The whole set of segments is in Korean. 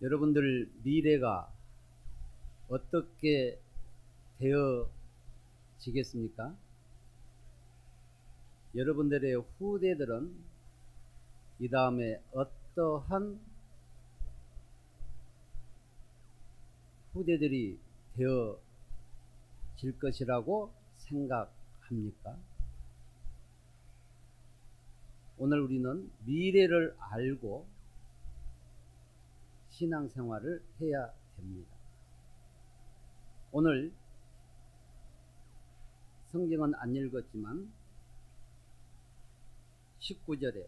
여러분들 미래가 어떻게 되어지겠습니까? 여러분들의 후대들은 이 다음에 어떠한 후대들이 되어질 것이라고 생각합니까? 오늘 우리는 미래를 알고 신앙생활을 해야 됩니다. 오늘 성경은 안 읽었지만 19절에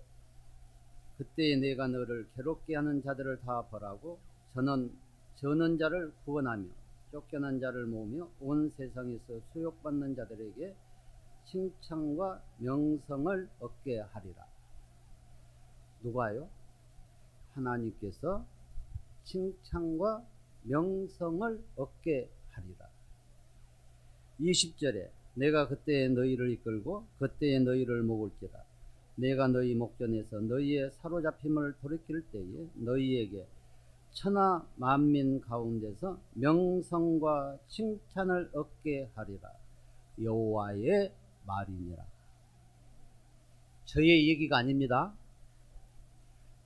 그때에 내가 너를 괴롭게 하는 자들을 다 벌하고 저는 자를 구원하며 쫓겨난 자를 모으며 온 세상에서 수욕받는 자들에게 칭찬과 명성을 얻게 하리라. 누가요? 하나님께서 칭찬과 명성을 얻게 하리라. 20절에 내가 그때에 너희를 이끌고 그때에 너희를 먹을지라. 내가 너희 목전에서 너희의 사로잡힘을 돌이킬 때에 너희에게 천하 만민 가운데서 명성과 칭찬을 얻게 하리라. 여호와의 말이니라. 저의 얘기가 아닙니다.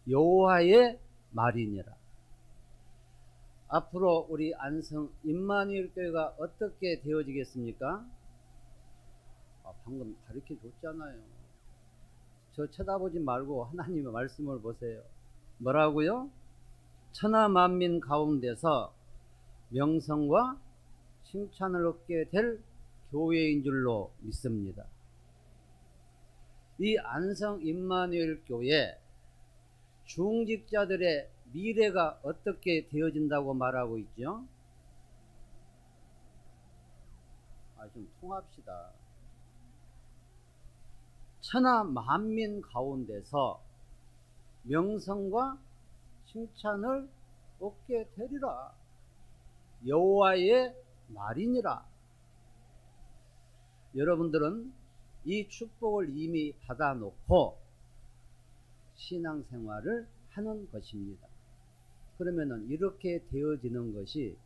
여호와의 말이니라. 앞으로 우리 안성 임마누엘 교회가 어떻게 되어지겠습니까? 방금 가르쳐 줬잖아요. 저 쳐다보지 말고 하나님의 말씀을 보세요. 뭐라고요? 천하 만민 가운데서 명성과 칭찬을 얻게 될 교회인 줄로 믿습니다. 이 안성 임마누엘 교회 중직자들의 미래가 어떻게 되어진다고 말하고 있죠? 좀 통합시다. 천하 만민 가운데서 명성과 칭찬을 얻게 되리라. 여호와의 말이니라. 여러분들은 이 축복을 이미 받아놓고 신앙생활을 하는 것입니다. 그러면은 이렇게 되어지는 것이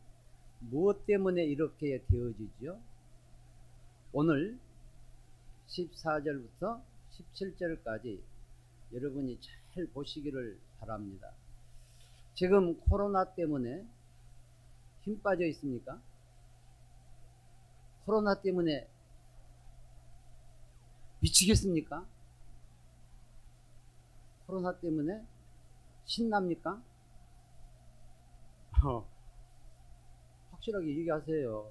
무엇 때문에 이렇게 되어지죠? 오늘 14절부터 17절까지 여러분이 잘 보시기를 바랍니다. 지금 코로나 때문에 힘 빠져 있습니까? 코로나 때문에 미치겠습니까? 코로나 때문에 신납니까? 확실하게 얘기하세요.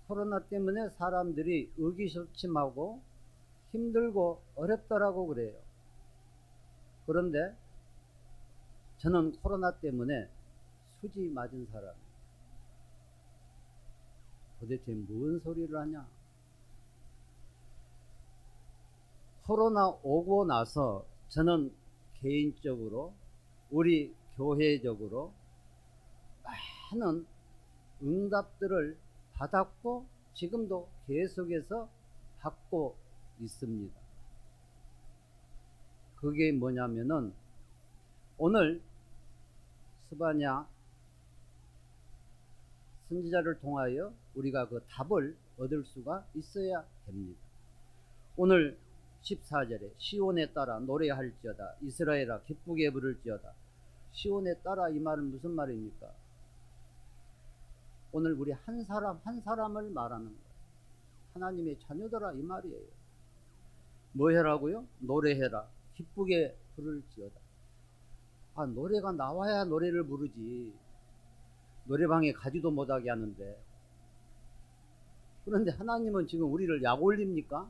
코로나 때문에 사람들이 의기소침하고 힘들고 어렵더라고 그래요. 그런데 저는 코로나 때문에 수지 맞은 사람이에요. 도대체 뭔 소리를 하냐? 코로나 오고 나서 저는 개인적으로 우리 교회적으로 많은 응답들을 받았고 지금도 계속해서 받고 있습니다. 그게 뭐냐면은 오늘 스바냐 선지자를 통하여 우리가 그 답을 얻을 수가 있어야 됩니다. 오늘 14절에 시온에 따라 노래할지어다 이스라엘아 기쁘게 부를지어다. 시온에 따라 이 말은 무슨 말입니까? 오늘 우리 한 사람 한 사람을 말하는 거예요. 하나님의 자녀들아 이 말이에요. 뭐 해라고요? 노래해라 기쁘게 부를지어다. 노래가 나와야 노래를 부르지. 노래방에 가지도 못하게 하는데. 그런데 하나님은 지금 우리를 약 올립니까?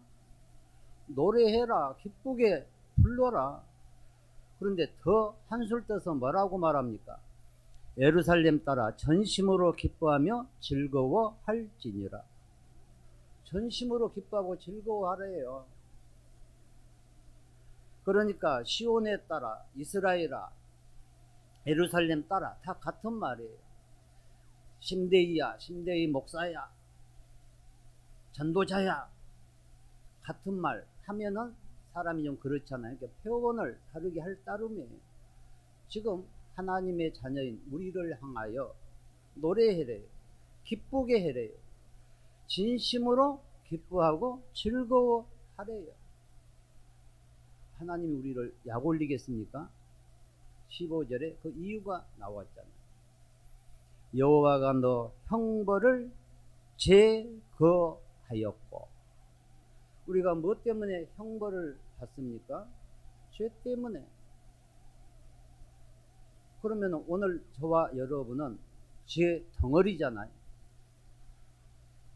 노래해라 기쁘게 불러라. 그런데 더 한술 떠서 뭐라고 말합니까? 예루살렘 따라 전심으로 기뻐하며 즐거워할지니라. 전심으로 기뻐하고 즐거워하래요. 그러니까 시온에 따라 이스라엘아 예루살렘 따라 다 같은 말이에요. 심대이야 심대이 목사야 전도자야 같은 말 하면은 사람이 좀 그렇잖아요. 그러니까 표현을 다르게 할 따름이에요. 지금 하나님의 자녀인 우리를 향하여 노래해래요. 기쁘게 해래요. 진심으로 기뻐하고 즐거워하래요. 하나님이 우리를 약 올리겠습니까? 15절에 그 이유가 나왔잖아요. 여호와가 너 형벌을 제거하였고. 우리가 무엇 때문에 형벌을 받습니까? 죄 때문에. 그러면 오늘 저와 여러분은 죄 덩어리잖아요.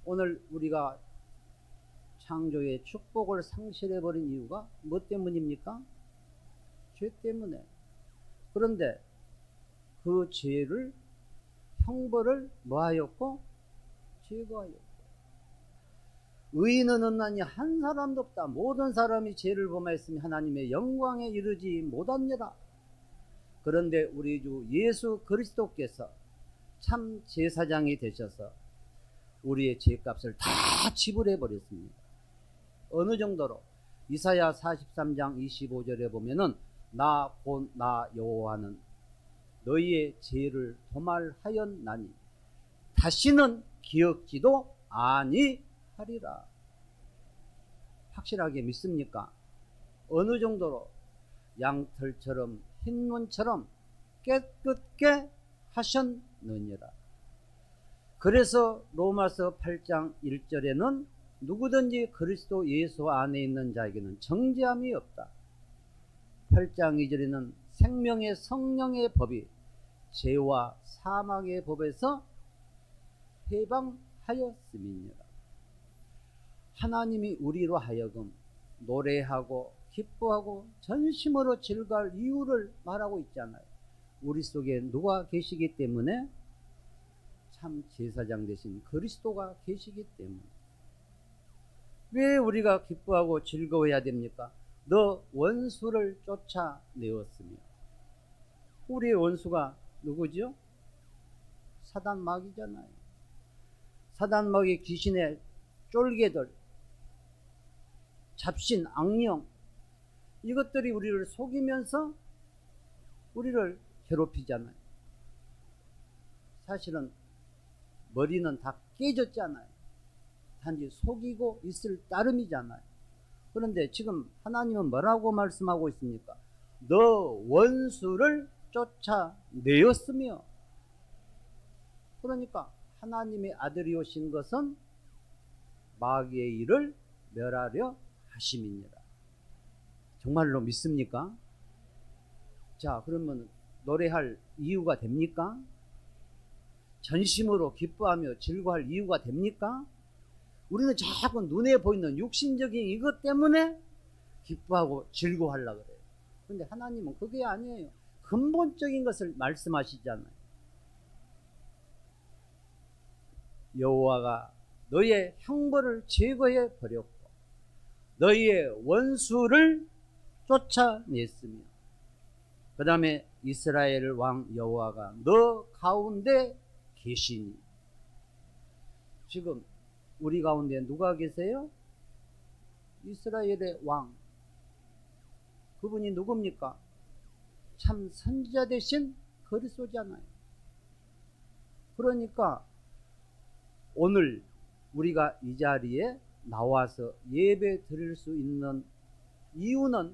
오늘 우리가 창조의 축복을 상실해버린 이유가 무엇 때문입니까? 죄 때문에. 그런데 그 죄를 형벌을 뭐하였고? 제거하였고. 의인은 없나니 한 사람도 없다. 모든 사람이 죄를 범하였으니 하나님의 영광에 이르지 못하느니라. 그런데 우리 주 예수 그리스도께서 참 제사장이 되셔서 우리의 죄값을 다 지불해 버렸습니다. 어느 정도로? 이사야 43장 25절에 보면은 나 곧 나 여호와는 너희의 죄를 도말하였나니 다시는 기억지도 아니하리라. 확실하게 믿습니까? 어느 정도로? 양털처럼 흰눈처럼 깨끗게 하셨느니라. 그래서 로마서 8장 1절에는 누구든지 그리스도 예수 안에 있는 자에게는 정죄함이 없다. 8장 2절에는 생명의 성령의 법이 죄와 사망의 법에서 해방하였음이니라. 하나님이 우리로 하여금 노래하고 기뻐하고 전심으로 즐거워할 이유를 말하고 있잖아요. 우리 속에 누가 계시기 때문에? 참 제사장 되신 그리스도가 계시기 때문에. 왜 우리가 기뻐하고 즐거워해야 됩니까? 너 원수를 쫓아내었으며. 우리의 원수가 누구죠? 사단마귀잖아요. 사단마귀, 귀신의 쫄개들, 잡신, 악령, 이것들이 우리를 속이면서 우리를 괴롭히잖아요. 사실은 머리는 다 깨졌잖아요. 단지 속이고 있을 따름이잖아요. 그런데 지금 하나님은 뭐라고 말씀하고 있습니까? 너 원수를 쫓아내었으며. 그러니까 하나님의 아들이 오신 것은 마귀의 일을 멸하려 하심이니라. 정말로 믿습니까? 자, 그러면 노래할 이유가 됩니까? 전심으로 기뻐하며 즐거워할 이유가 됩니까? 우리는 자꾸 눈에 보이는 육신적인 이것 때문에 기뻐하고 즐거워하려고 그래요. 그런데 하나님은 그게 아니에요. 근본적인 것을 말씀하시잖아요. 여호와가 너의 형벌을 제거해 버렸고 너희의 원수를 쫓아냈으며, 그 다음에 이스라엘 왕 여호와가 너 가운데 계시니. 지금 우리 가운데 누가 계세요? 이스라엘의 왕. 그분이 누굽니까? 참 선지자 되신 그리스도잖아요. 그러니까 오늘 우리가 이 자리에 나와서 예배 드릴 수 있는 이유는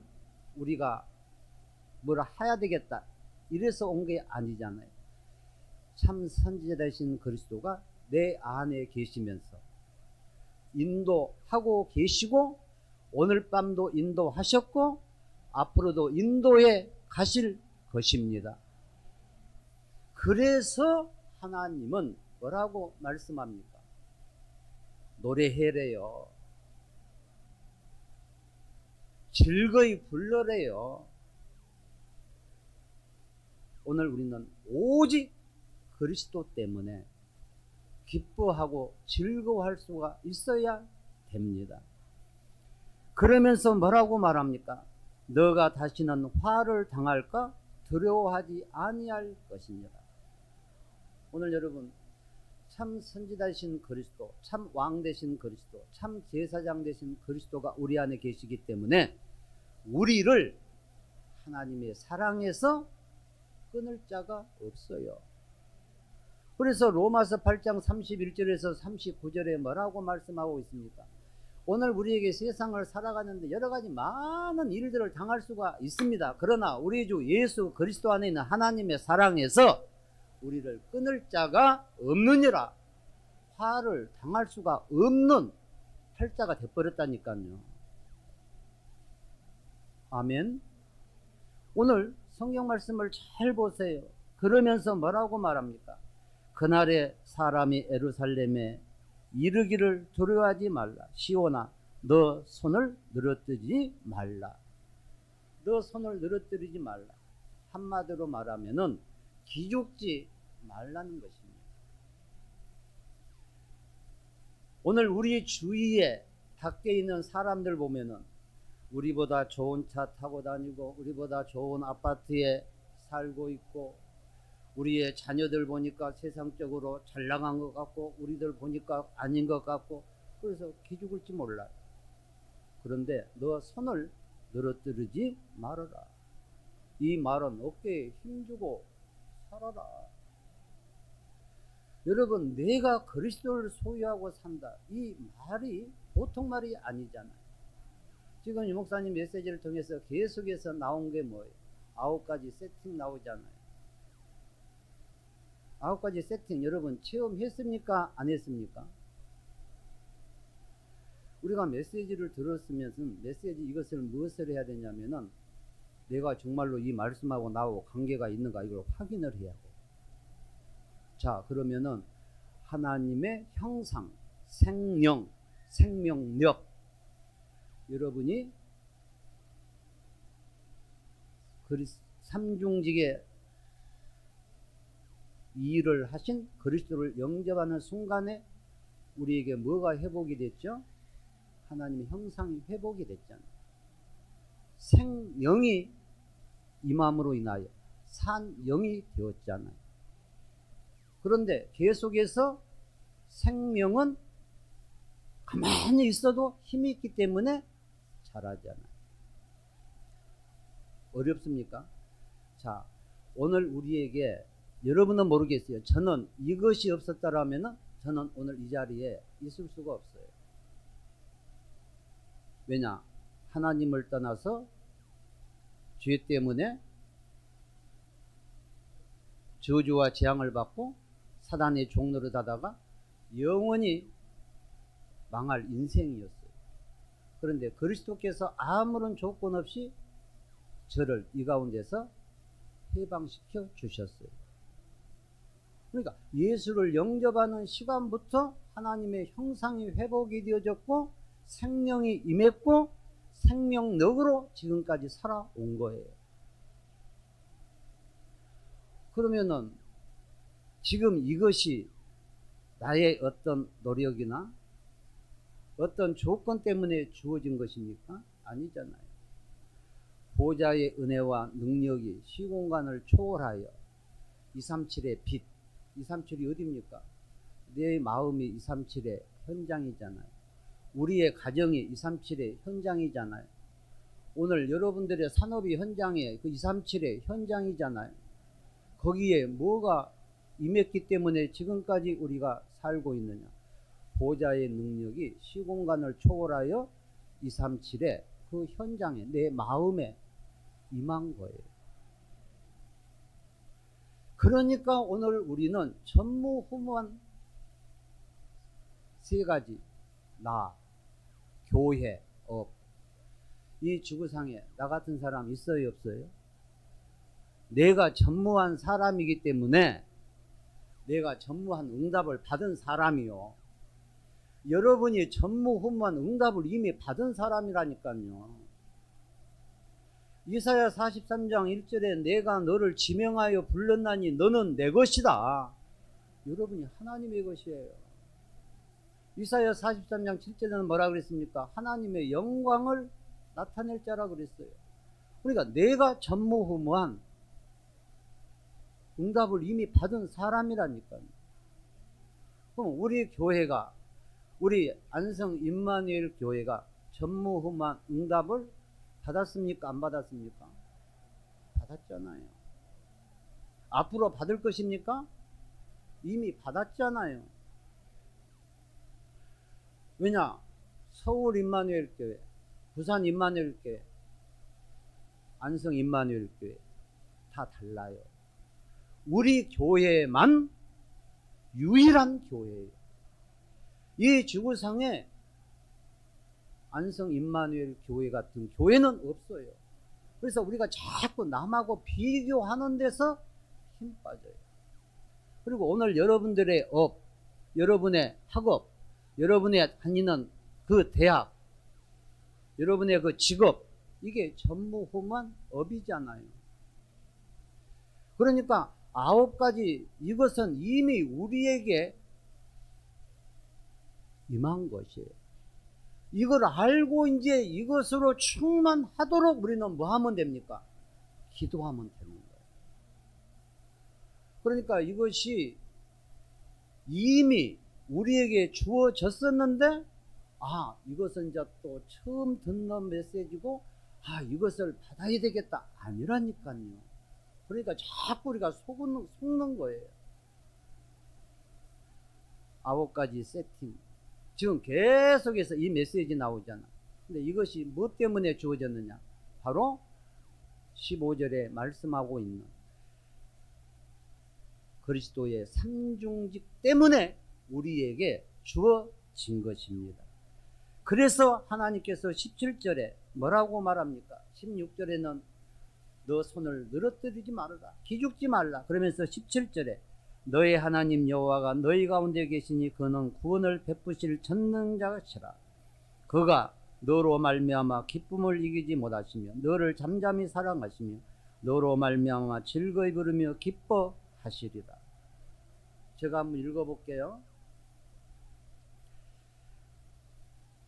우리가 뭐라 해야 되겠다 이래서 온 게 아니잖아요. 참 선지자 되신 그리스도가 내 안에 계시면서 인도하고 계시고 오늘 밤도 인도하셨고 앞으로도 인도해 가실 것입니다. 그래서 하나님은 뭐라고 말씀합니까? 노래해래요. 즐거이 불러래요. 오늘 우리는 오직 그리스도 때문에 기뻐하고 즐거워할 수가 있어야 됩니다. 그러면서 뭐라고 말합니까? 너가 다시는 화를 당할까 두려워하지 아니할 것이니라. 오늘 여러분, 참 선지자 되신 그리스도, 참 왕 되신 그리스도, 참 제사장 되신 그리스도가 우리 안에 계시기 때문에 우리를 하나님의 사랑에서 끊을 자가 없어요. 그래서 로마서 8장 31절에서 39절에 뭐라고 말씀하고 있습니까? 오늘 우리에게 세상을 살아가는데 여러 가지 많은 일들을 당할 수가 있습니다. 그러나 우리 주 예수 그리스도 안에 있는 하나님의 사랑에서 우리를 끊을 자가 없느니라. 화를 당할 수가 없는 팔자가 되어버렸다니까요. 아멘. 오늘 성경 말씀을 잘 보세요. 그러면서 뭐라고 말합니까? 그날에 사람이 예루살렘에 이르기를 두려워하지 말라. 시온아, 너 손을 늘어뜨리지 말라. 너 손을 늘어뜨리지 말라. 한마디로 말하면은 기죽지 말라는 것입니다. 오늘 우리 주위에 밖에 있는 사람들 보면은 우리보다 좋은 차 타고 다니고 우리보다 좋은 아파트에 살고 있고 우리의 자녀들 보니까 세상적으로 잘 나간 것 같고 우리들 보니까 아닌 것 같고 그래서 기죽을지 몰라요. 그런데 너 손을 늘어뜨리지 말아라. 이 말은 어깨에 힘주고 살아라. 여러분, 내가 그리스도를 소유하고 산다. 이 말이 보통 말이 아니잖아요. 지금 유 목사님 메시지를 통해서 계속해서 나온 게 뭐예요? 9가지 세팅 나오잖아요. 9가지 세팅 여러분 체험했습니까? 안 했습니까? 우리가 메시지를 들었으면서 메시지 이것을 무엇을 해야 되냐면은 내가 정말로 이 말씀하고 나하고 관계가 있는가 이걸 확인을 해야 돼. 자, 그러면은 하나님의 형상, 생명, 생명력 여러분이 삼중직의 이 일을 하신 그리스도를 영접하는 순간에 우리에게 뭐가 회복이 됐죠? 하나님의 형상이 회복이 됐잖아요. 생명이 임함으로 인하여 산영이 되었잖아요. 그런데 계속해서 생명은 가만히 있어도 힘이 있기 때문에 자라잖아요. 어렵습니까? 자, 오늘 우리에게 여러분은 모르겠어요. 저는 이것이 없었다라면 저는 오늘 이 자리에 있을 수가 없어요. 왜냐? 하나님을 떠나서 죄 때문에 저주와 재앙을 받고 사단의 종로를 하다가 영원히 망할 인생이었어요. 그런데 그리스도께서 아무런 조건 없이 저를 이 가운데서 해방시켜 주셨어요. 그러니까 예수를 영접하는 시간부터 하나님의 형상이 회복이 되어졌고 생명이 임했고 생명력으로 지금까지 살아온 거예요. 그러면은 지금 이것이 나의 어떤 노력이나 어떤 조건 때문에 주어진 것입니까? 아니잖아요. 보좌의 은혜와 능력이 시공간을 초월하여 237의 빛, 237이 어디입니까? 내 마음이 237의 현장이잖아요. 우리의 가정이 237의 현장이잖아요. 오늘 여러분들의 산업이 현장에 그 237의 현장이잖아요. 거기에 뭐가 임했기 때문에 지금까지 우리가 살고 있느냐? 보좌의 능력이 시공간을 초월하여 237의 그 현장에 내 마음에 임한 거예요. 그러니까 오늘 우리는 전무후무한 세 가지 나, 교회, 업. 이 지구상에 나 같은 사람 있어요, 없어요? 내가 전무한 사람이기 때문에 내가 전무한 응답을 받은 사람이요. 여러분이 전무후무한 응답을 이미 받은 사람이라니까요. 이사야 43장 1절에 내가 너를 지명하여 불렀나니 너는 내 것이다. 여러분이 하나님의 것이에요. 이사야 43장 7절에는 뭐라 그랬습니까? 하나님의 영광을 나타낼 자라 그랬어요. 그러니까 내가 전무후무한 응답을 이미 받은 사람이라니까요. 그럼 우리 교회가 우리 안성 임마누엘 교회가 전무후무한 응답을 받았습니까? 안 받았습니까? 받았잖아요. 앞으로 받을 것입니까? 이미 받았잖아요. 왜냐? 서울 임마누엘 교회, 부산 임마누엘 교회, 안성 임마누엘 교회 다 달라요. 우리 교회만 유일한 교회예요. 이 지구상에 안성 임마누엘 교회 같은 교회는 없어요. 그래서 우리가 자꾸 남하고 비교하는 데서 힘 빠져요. 그리고 오늘 여러분들의 업, 여러분의 학업, 여러분의 다니는 그 대학, 여러분의 그 직업, 이게 전무후무한 업이잖아요. 그러니까 9가지, 이것은 이미 우리에게 임한 것이에요. 이걸 알고 이제 이것으로 충만하도록 우리는 뭐 하면 됩니까? 기도하면 되는 거예요. 그러니까 이것이 이미 우리에게 주어졌었는데, 이것은 이제 또 처음 듣는 메시지고, 이것을 받아야 되겠다. 아니라니까요. 그러니까 자꾸 우리가 속는 거예요. 9가지 세팅. 지금 계속해서 이 메시지 나오잖아. 근데 이것이 무엇 때문에 주어졌느냐? 바로 15절에 말씀하고 있는 그리스도의 삼중직 때문에 우리에게 주어진 것입니다. 그래서 하나님께서 17절에 뭐라고 말합니까? 16절에는 너 손을 늘어뜨리지 말아라, 기죽지 말라. 그러면서 17절에 너의 하나님 여호와가 너희 가운데 계시니 그는 구원을 베푸실 전능자시라. 그가 너로 말미암아 기쁨을 이기지 못하시며 너를 잠잠히 사랑하시며 너로 말미암아 즐거이 부르며 기뻐하시리라. 제가 한번 읽어볼게요.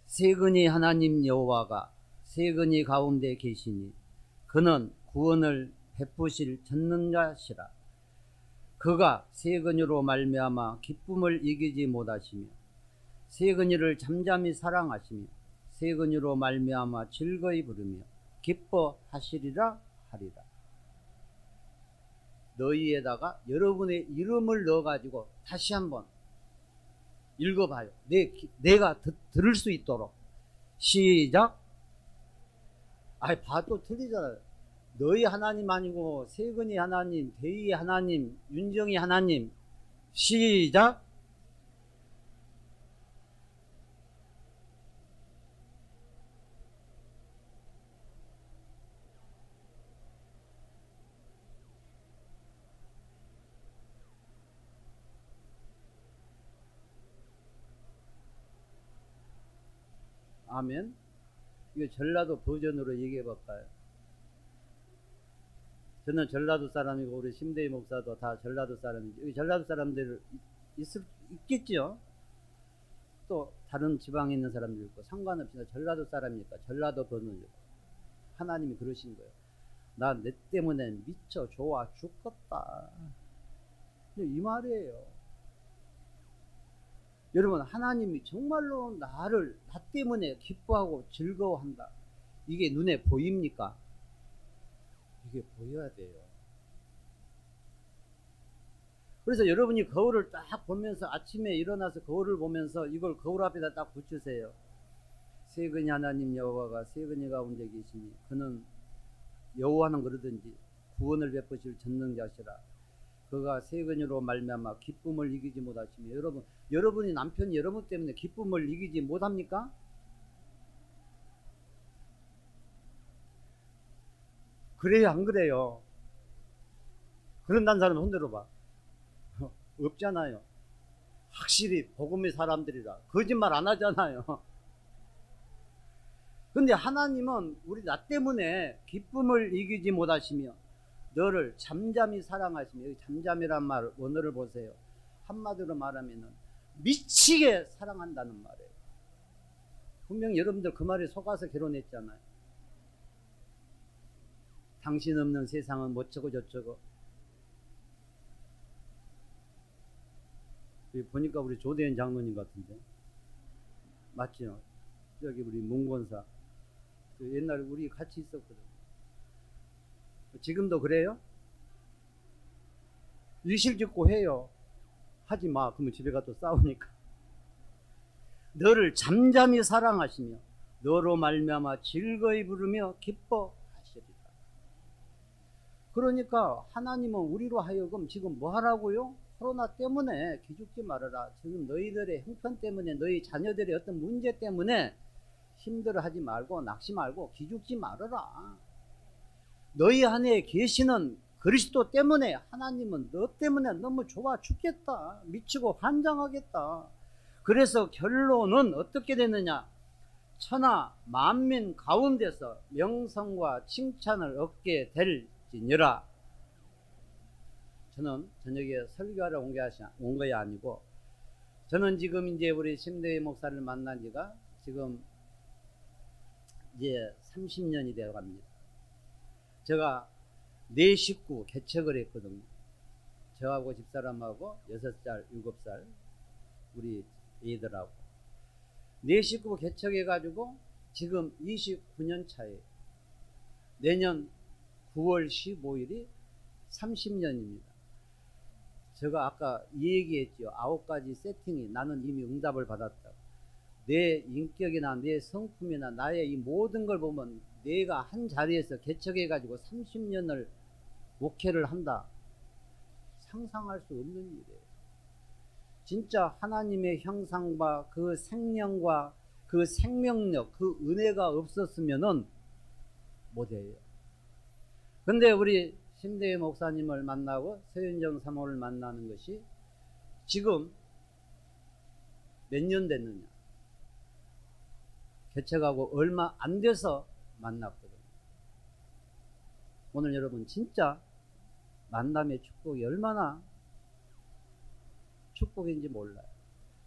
세근이 하나님 여호와가 세근이 가운데 계시니 그는 구원을 베푸실 전능자시라. 그가 세근이로 말미암아 기쁨을 이기지 못하시며 세근이를 잠잠히 사랑하시며 세근이로 말미암아 즐거이 부르며 기뻐하시리라 하리라. 너희에다가 여러분의 이름을 넣어가지고 다시 한번 읽어봐요. 내가 들을 수 있도록. 시작. 봐도 틀리잖아요. 너희 하나님 아니고 세근이 하나님, 대희 하나님, 윤정이 하나님. 시작. 아멘. 이거 전라도 버전으로 얘기해 볼까요? 저는 전라도 사람이고 우리 심대희 목사도 다 전라도 사람이죠. 여기 전라도 사람들 있겠죠. 또 다른 지방에 있는 사람들 있고 상관없이 전라도 사람이니까 전라도 버전으로. 하나님이 그러신 거예요. 나 내 때문에 미쳐 좋아 죽겠다. 이 말이에요. 여러분, 하나님이 정말로 나 때문에 기뻐하고 즐거워한다. 이게 눈에 보입니까? 이게 보여야 돼요. 그래서 여러분이 거울을 딱 보면서 아침에 일어나서 거울을 보면서 이걸 거울 앞에다 딱 붙이세요. 세근이 하나님 여호와가 세근이 가운데 계시니 그는 여호와는 그러든지 구원을 베푸실 전능자시라. 그가 세근이로 말미암아 기쁨을 이기지 못하시며. 여러분이 남편이 여러분 때문에 기쁨을 이기지 못합니까? 그래요, 안 그래요? 그런다는 사람 손 들어봐. 없잖아요. 확실히 복음의 사람들이라 거짓말 안 하잖아요. 근데 하나님은 우리 나 때문에 기쁨을 이기지 못하시며 너를 잠잠히 사랑하시며. 여기 잠잠이란 말 원어를 보세요. 한마디로 말하면 미치게 사랑한다는 말이에요. 분명 여러분들 그 말에 속아서 결혼했잖아요. 당신 없는 세상은 뭐쩌고 저쩌고. 보니까 우리 조대현 장로님 같은데 맞죠? 여기 우리 문권사 옛날에 우리 같이 있었거든. 지금도 그래요? 일실직고 해요. 하지 마. 그러면 집에 가서 싸우니까. 너를 잠잠히 사랑하시며 너로 말미암아 즐거이 부르며 기뻐하시리라. 그러니까 하나님은 우리로 하여금 지금 뭐 하라고요? 코로나 때문에 기죽지 말아라. 지금 너희들의 형편 때문에, 너희 자녀들의 어떤 문제 때문에 힘들어하지 말고 낙심 말고 기죽지 말아라. 너희 안에 계시는 그리스도 때문에 하나님은 너 때문에 너무 좋아 죽겠다. 미치고 환장하겠다. 그래서 결론은 어떻게 되느냐? 천하 만민 가운데서 명성과 칭찬을 얻게 될지니라. 저는 저녁에 설교하러 온 것이 아니고, 저는 지금 이제 우리 심대희 목사를 만난 지가 지금 이제 30년이 되어 갑니다. 제가 4 식구 개척을 했거든요. 저하고 집사람하고 6살, 7살 우리 애들하고 4 식구 개척해가지고 지금 29년 차에 내년 9월 15일이 30년입니다. 제가 아까 이 얘기했죠. 9가지 세팅이 나는 이미 응답을 받았다. 내 인격이나 내 성품이나 나의 이 모든 걸 보면 내가 한 자리에서 개척해가지고 30년을 목회를 한다. 상상할 수 없는 일이에요. 진짜 하나님의 형상과 그 생명과 그 생명력, 그 은혜가 없었으면은 못해요. 근데 우리 심대희 목사님을 만나고 서윤정 사모를 만나는 것이 지금 몇 년 됐느냐? 개척하고 얼마 안 돼서 만났거든요. 오늘 여러분 진짜 만남의 축복이 얼마나 축복인지 몰라요.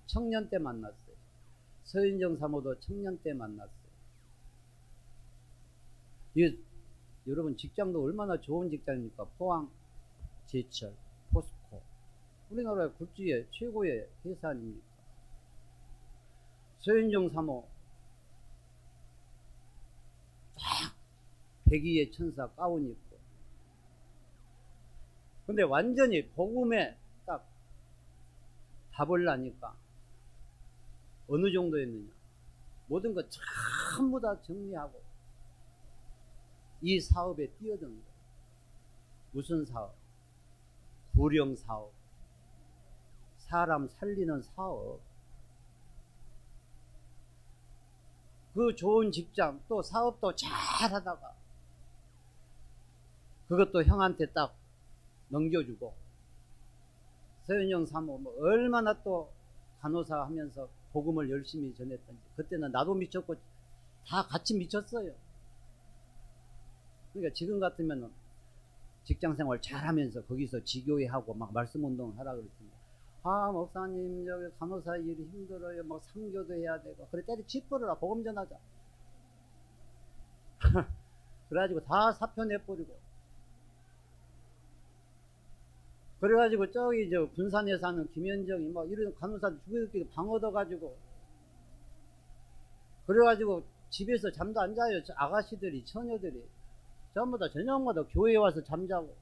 청년 때 만났어요. 서윤정 사모도 청년 때 만났어요. 여러분 직장도 얼마나 좋은 직장입니까? 포항, 제철, 포스코. 우리나라의 굴지의 최고의 회사 아닙니까? 서윤정 사모 딱 백의의 천사 가운 입고. 근데 완전히 복음에 딱 답을 나니까 어느 정도였느냐? 모든 것 전부 다 정리하고 이 사업에 뛰어든 거예요. 무슨 사업? 구령 사업, 사람 살리는 사업. 그 좋은 직장 또 사업도 잘 하다가 그것도 형한테 딱 넘겨주고, 서윤영 사모 뭐 얼마나 또 간호사 하면서 복음을 열심히 전했던지. 그때는 나도 미쳤고 다 같이 미쳤어요. 그러니까 지금 같으면 직장생활 잘하면서 거기서 지교회하고 막 말씀운동 하라 그랬습니다. 아 목사님 저기 간호사 일이 힘들어요. 막 상교도 해야 되고. 그래 때려 치버려라. 복음 전하자. 그래가지고 다 사표 내버리고. 그래가지고 저기 저 군산에 사는 김현정이 막 이런 간호사들 죽여듣기도 방 얻어가지고. 그래가지고 집에서 잠도 안 자요. 아가씨들이, 처녀들이. 전부 다 저녁마다 교회에 와서 잠자고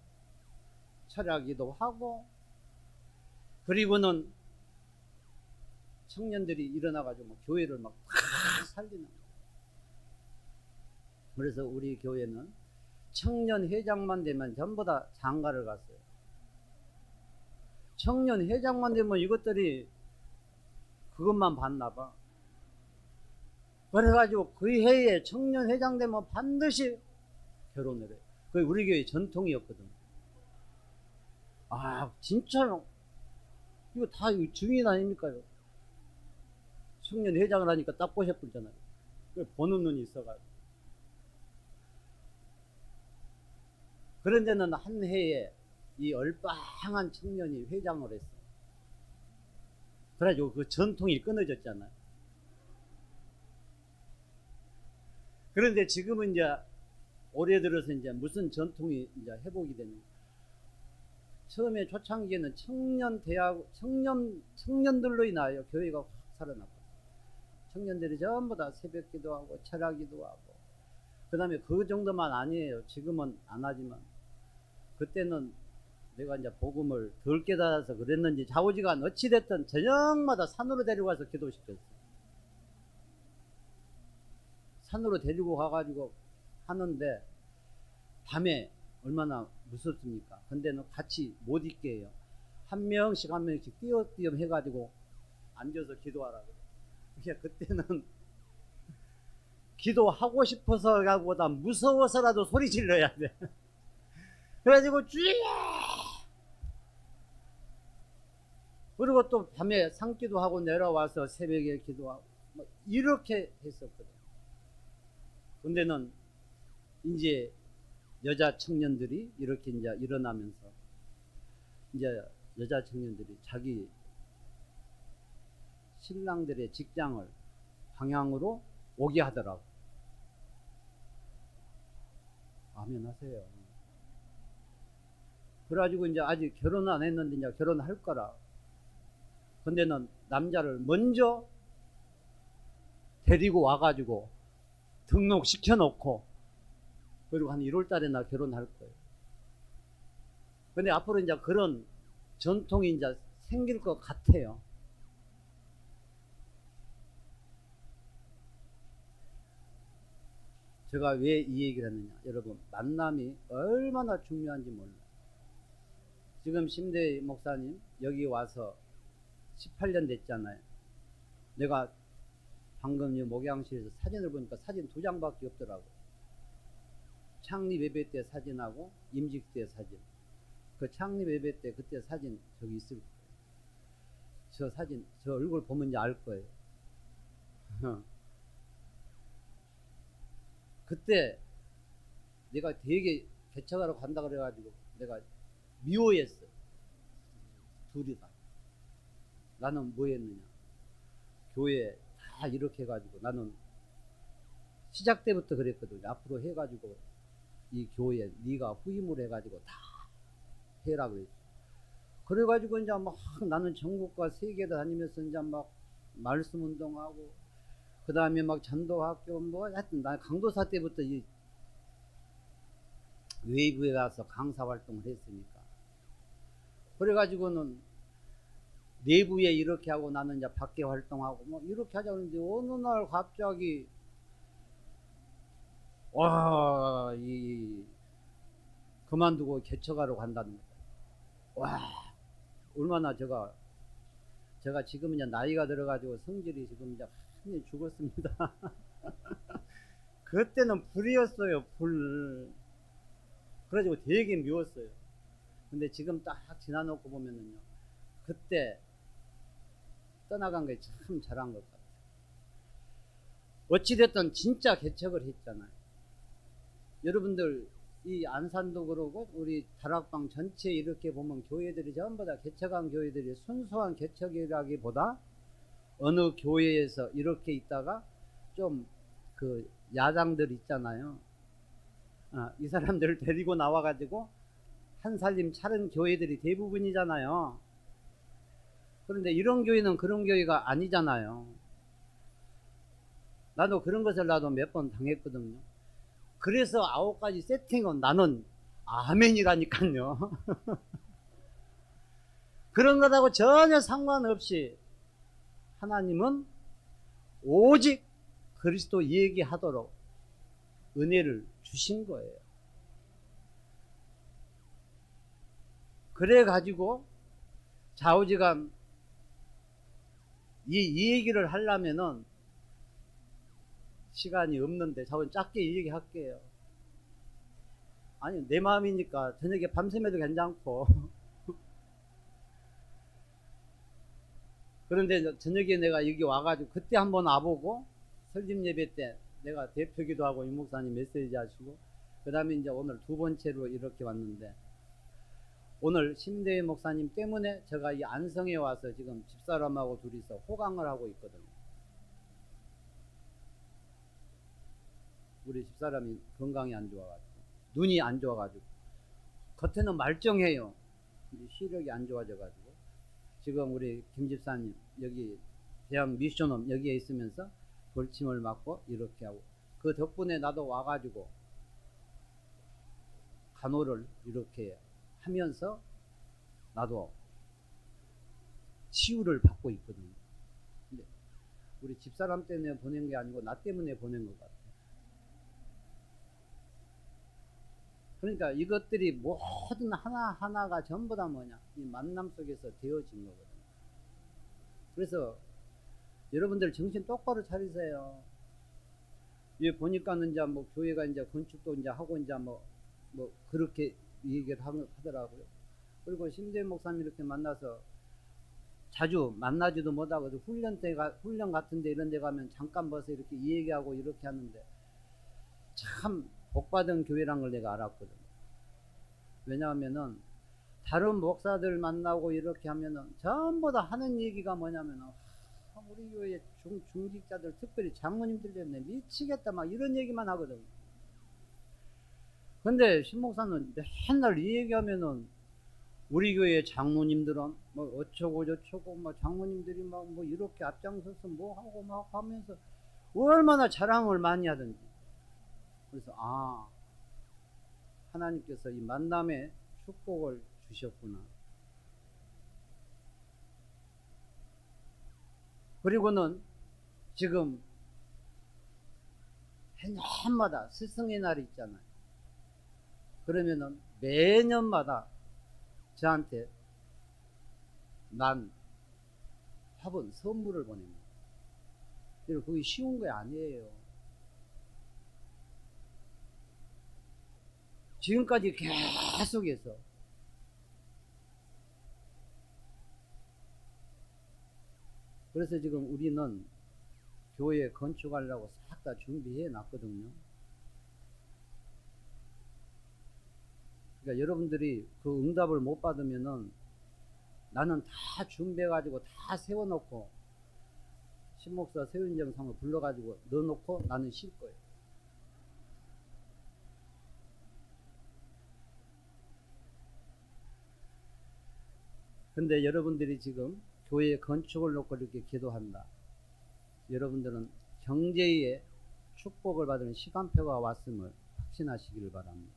철야기도 하고. 그리고는 청년들이 일어나가지고 막 교회를 막 살리는 거예요. 그래서 우리 교회는 청년 회장만 되면 전부 다 장가를 갔어요. 청년 회장만 되면 이것들이 그것만 봤나 봐. 그래가지고 그 해에 청년 회장 되면 반드시 결혼을 해요. 그게 우리 교회 전통이었거든. 아 진짜요? 이거 다 증인 아닙니까요? 청년 회장을 하니까 딱 보셨잖아요. 보는 눈이 있어가지고. 그런 데는 한 해에 이 얼빵한 청년이 회장을 했어. 그래가지고 그 전통이 끊어졌잖아요. 그런데 지금은 이제 올해 들어서 이제 무슨 전통이 이제 회복이 되는. 처음에 초창기에는 청년들로 인하여 교회가 확 살아났고, 청년들이 전부 다 새벽 기도하고 철야 기도하고. 그 다음에 그 정도만 아니에요. 지금은 안 하지만 그때는 내가 이제 복음을 덜 깨달아서 그랬는지 좌우지간 어찌됐든 저녁마다 산으로 데리고 가서 기도시켰어요. 산으로 데리고 가가지고 하는데 밤에 얼마나 무섭습니까? 근데는 같이 못 있게 해요. 한 명씩 한 명씩 띄엄띄엄 해가지고 앉아서 기도하라고. 그러니까 그때는 기도하고 싶어서보다 무서워서라도 소리 질러야 돼. 그래가지고 주여! 그리고 또 밤에 산기도 하고 내려와서 새벽에 기도하고 뭐 이렇게 했었거든. 근데는 이제 여자 청년들이 이렇게 이제 일어나면서 이제 여자 청년들이 자기 신랑들의 직장을 방향으로 오게 하더라고. 아멘 하세요. 그래가지고 이제 아직 결혼 안 했는데 이제 결혼할 거라. 근데는 남자를 먼저 데리고 와가지고 등록시켜 놓고 그리고 한 1월 달에 나 결혼할 거예요. 근데 앞으로 이제 그런 전통이 이제 생길 것 같아요. 제가 왜 이 얘기를 했느냐. 여러분, 만남이 얼마나 중요한지 몰라요. 지금 심대희 목사님 여기 와서 18년 됐잖아요. 내가 방금 이 목양실에서 사진을 보니까 사진 2장밖에 없더라고. 창립 예배 때 사진하고 임직 때 사진. 그 창립 예배 때 그때 사진 저기 있을 거예요. 저 사진, 저 얼굴 보면 이제 알 거예요. 그때 내가 되게 개척하러 간다 그래가지고 내가 미워했어. 둘이 다. 나는 뭐 했느냐. 교회 다 이렇게 해가지고 나는 시작 때부터 그랬거든요. 앞으로 해가지고 이 교회 네가 후임을 해가지고 다 해라 그랬어. 그래가지고 이제 막 나는 전국과 세계를 다니면서 이제 막 말씀 운동하고 그 다음에 막 전도학교 뭐 하여튼 난 강도사 때부터 이 웨이브에 가서 강사 활동을 했으니까. 그래가지고는 내부에 이렇게 하고 나는 이제 밖에 활동하고 뭐 이렇게 하자 그러는데 어느 날 갑자기 와, 그만두고 개척하러 간다는 거예요. 와, 얼마나 제가 지금 이제 나이가 들어가지고 성질이 지금 이제 완전히 죽었습니다. 그때는 불이었어요, 불. 그래가지고 되게 미웠어요. 근데 지금 딱 지나놓고 보면은요, 그때 떠나간 게 참 잘한 것 같아요. 어찌됐든 진짜 개척을 했잖아요. 여러분들 이 안산도 그러고 우리 다락방 전체 이렇게 보면 교회들이 전부 다 개척한 교회들이 순수한 개척이라기보다 어느 교회에서 이렇게 있다가 좀 그 야당들 있잖아요. 이 사람들을 데리고 나와가지고 한 살림 차린 교회들이 대부분이잖아요. 그런데 이런 교회는 그런 교회가 아니잖아요. 나도 그런 것을 나도 몇 번 당했거든요. 그래서 9가지 세팅은 나는 아멘이라니까요. 그런 것하고 전혀 상관없이 하나님은 오직 그리스도 얘기하도록 은혜를 주신 거예요. 그래 가지고 좌우지간 이 얘기를 하려면은 시간이 없는데 저는 짧게 얘기할게요. 아니 내 마음이니까 저녁에 밤새매도 괜찮고. 그런데 저녁에 내가 여기 와가지고 그때 한번 와보고 설립 예배 때 내가 대표기도 하고 유 목사님 메시지 하시고 그 다음에 이제 오늘 2번째로 이렇게 왔는데 오늘 심대희 목사님 때문에 제가 이 안성에 와서 지금 집사람하고 둘이서 호강을 하고 있거든요. 우리 집사람이 건강이 안 좋아가지고 눈이 안 좋아가지고 겉에는 말쩡해요. 시력이 안 좋아져가지고 지금 우리 김 집사님 여기 대학 미션홈 여기에 있으면서 벌침을 맞고 이렇게 하고 그 덕분에 나도 와가지고 간호를 이렇게 하면서 나도 치유를 받고 있거든요. 근데 우리 집사람 때문에 보낸 게 아니고 나 때문에 보낸 것 같아요. 그러니까 이것들이 모든 하나하나가 전부 다 뭐냐, 이 만남 속에서 되어진 거거든요. 그래서 여러분들 정신 똑바로 차리세요. 예, 보니까는 이제 뭐 교회가 이제 건축도 이제 하고 이제 뭐 그렇게 얘기를 하더라고요. 그리고 심재인 목사님 이렇게 만나서 자주 만나지도 못하고 훈련 같은데 이런 데 가면 잠깐 봐서 이렇게 얘기하고 이렇게 하는데 참 복받은 교회란 걸 내가 알았거든. 왜냐하면은 다른 목사들 만나고 이렇게 하면은 전부 다 하는 얘기가 뭐냐면은 우리 교회 중직자들 특별히 장모님들 때문에 미치겠다 막 이런 얘기만 하거든. 근데 신목사는 맨날 이 얘기하면은 우리 교회 장모님들은 뭐 어쩌고 저쩌고 뭐 장모님들이 막 뭐 이렇게 앞장서서 뭐 하고 막 하면서 얼마나 자랑을 많이 하던지. 그래서 하나님께서 이 만남에 축복을 주셨구나. 그리고는 지금 해년마다 스승의 날이 있잖아요. 그러면은 매년마다 저한테 난 화분 선물을 보냅니다. 그리고 그게 쉬운 게 아니에요. 지금까지 계속해서 그래서 지금 우리는 교회 건축하려고 싹 다 준비해 놨거든요. 그러니까 여러분들이 그 응답을 못 받으면은 나는 다 준비해 가지고 다 세워놓고 신목사 세운정상을 불러가지고 넣어놓고 나는 쉴 거예요. 근데 여러분들이 지금 교회 건축을 놓고 이렇게 기도한다. 여러분들은 경제의 축복을 받는 시간표가 왔음을 확신하시길 바랍니다.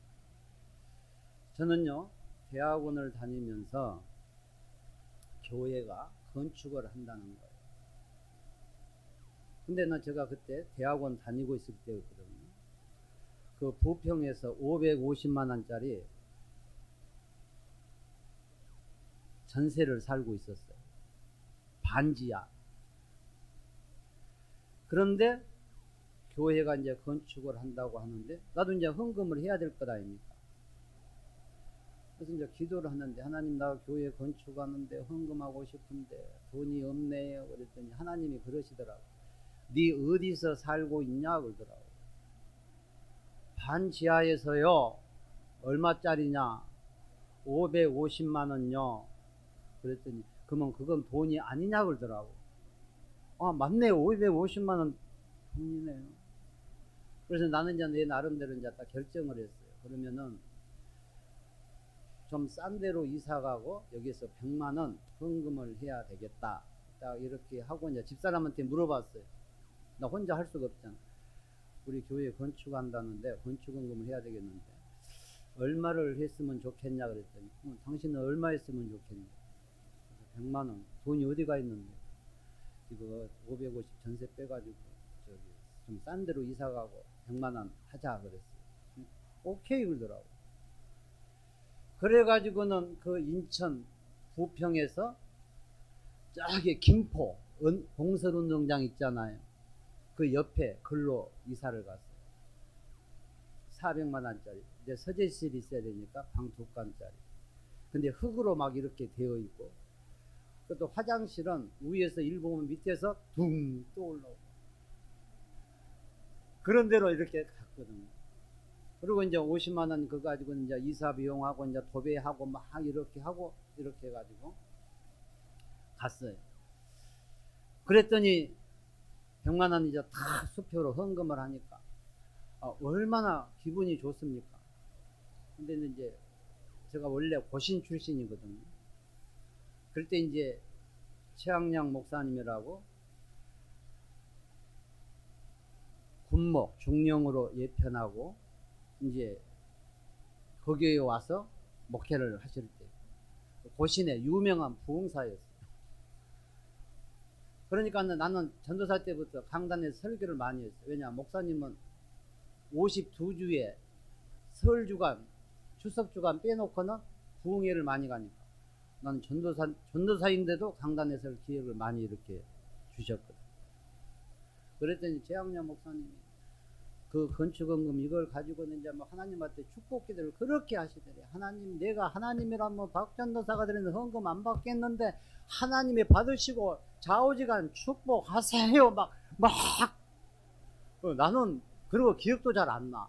저는요, 대학원을 다니면서 교회가 건축을 한다는 거예요. 근데 제가 그때 대학원 다니고 있을 때였거든요. 그 부평에서 550만 원짜리 전세를 살고 있었어요. 반지하. 그런데 교회가 이제 건축을 한다고 하는데 나도 이제 헌금을 해야 될 것 아닙니까? 그래서 이제 기도를 하는데 하나님 나 교회 건축하는데 헌금하고 싶은데 돈이 없네요. 그랬더니 하나님이 그러시더라고. 네 어디서 살고 있냐 그러더라고. 반지하에서요. 얼마짜리냐? 550만 원요. 그랬더니 그러면 그건 돈이 아니냐 그러더라고. 맞네. 550만 원 돈이네요. 그래서 나는 이제 내 나름대로 이제 딱 결정을 했어요. 그러면은 좀 싼 데로 이사 가고 여기서 100만 원 헌금을 해야 되겠다. 딱 이렇게 하고 이제 집사람한테 물어봤어요. 나 혼자 할 수가 없잖아. 우리 교회 건축한다는데 건축헌금을 해야 되겠는데 얼마를 했으면 좋겠냐 그랬더니 당신은 얼마 했으면 좋겠냐. 100만 원 돈이 어디가 있는데 이거 550 전세 빼가지고 저기 좀 싼 데로 이사 가고 100만 원 하자 그랬어요. 오케이 그러더라고. 그래가지고는 그 인천 부평에서 저기 김포 공설운동장 있잖아요. 그 옆에 글로 이사를 갔어요. 400만 원짜리. 근데 서재실이 있어야 되니까 방 2칸짜리. 근데 흙으로 막 이렇게 되어 있고 또 화장실은 위에서 일 보면 밑에서 둥 또 올라오고 그런 데로 이렇게 갔거든요. 그리고 이제 50만 원 그거 가지고 이제 이사 비용하고 이제 도배하고 막 이렇게 하고 이렇게 해가지고 갔어요. 그랬더니 100만 원 이제 다 수표로 헌금을 하니까 얼마나 기분이 좋습니까? 근데 이제 제가 원래 고신 출신이거든요. 그럴 때 이제 최학량 목사님이라고 군목 중령으로 예편하고 이제 거기에 와서 목회를 하실 때 고신의 유명한 부흥사였어요. 그러니까 나는 전도사 때부터 강단에 설교를 많이 했어요. 왜냐, 목사님은 52주에 설 주간, 추석 주간 빼놓고는 부흥회를 많이 가니까 나는 전도사인데도 강단에 설 기회를 많이 이렇게 주셨거든. 그랬더니 재학년 목사님이 그 건축원금 이걸 가지고는 이제 뭐 하나님한테 축복 기도를 그렇게 하시더래. 하나님, 내가 하나님이라면 박전도사가 드리는 헌금 안 받겠는데 하나님이 받으시고 좌우지간 축복하세요. 막 나는 그리고 기억도 잘 안 나.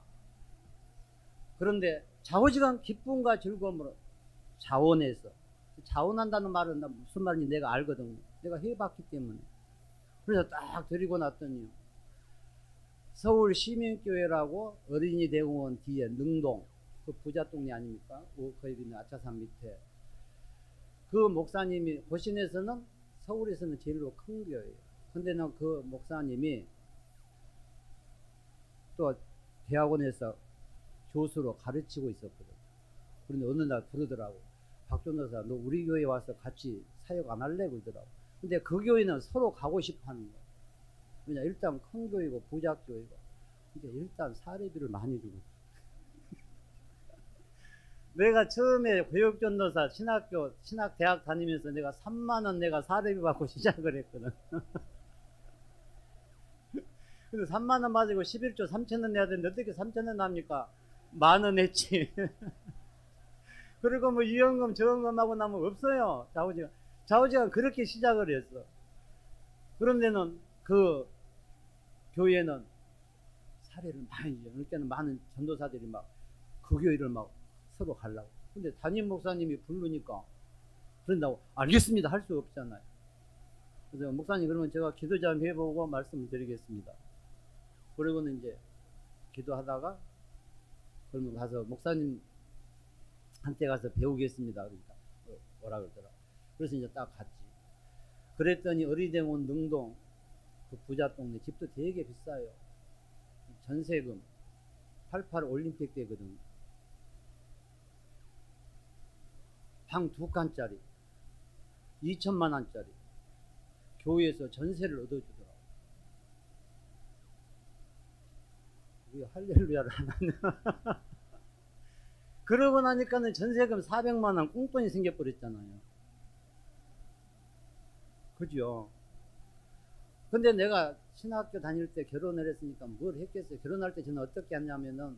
그런데 좌우지간 기쁨과 즐거움으로 자원해서, 자원한다는 말은 무슨 말인지 내가 알거든요. 내가 해봤기 때문에. 그래서 딱 드리고 났더니 서울 시민교회라고 어린이 대공원 뒤에 능동, 그 부자 동네 아닙니까? 거기 있는 아차산 밑에. 그 목사님이 고신에서는, 서울에서는 제일로 큰 교회예요. 근데는 그 목사님이 또 대학원에서 교수로 가르치고 있었거든. 그런데 어느 날 부르더라고. 박전도사, 너 우리 교회 와서 같이 사역 안 할래? 그러더라고. 근데 그 교회는 서로 가고 싶어 하는 거야. 왜냐, 일단 큰 교회고 부자 교회고. 근데 일단 사례비를 많이 주고. 내가 처음에 교육전도사 신학대학 다니면서 내가 3만원 내가 사례비 받고 시작을 했거든. 근데 3만원 맞고 11조 3천원 내야 되는데 어떻게 3천원 납니까? 10,000원 했지. 그리고 뭐 이연금 저연금하고 나면 없어요. 좌우지간 그렇게 시작을 했어. 그런데는 그 교회는 사례를 많이 줘. 그러니까 많은 전도사들이 막 그 교회를 막 서로 가려고. 근데 담임 목사님이 부르니까 그런다고 알겠습니다 할 수 없잖아요. 그래서 목사님, 그러면 제가 기도 좀 해보고 말씀을 드리겠습니다. 그리고는 이제 기도하다가 그러면 가서 목사님 한테 가서 배우겠습니다. 그러니까 오라 그러더라. 그래서 이제 딱 갔지. 그랬더니 어린이대공원 능동 그 부자 동네 집도 되게 비싸요. 전세금 88 올림픽 때거든. 방 2칸짜리 2천만 원짜리 교회에서 전세를 얻어주더라고. 우리 할렐루야를 하나. 그러고 나니까는 전세금 400만 원 꽁돈이 생겨버렸잖아요. 그죠? 근데 내가 신학교 다닐 때 결혼을 했으니까 뭘 했겠어요? 결혼할 때 저는 어떻게 했냐면은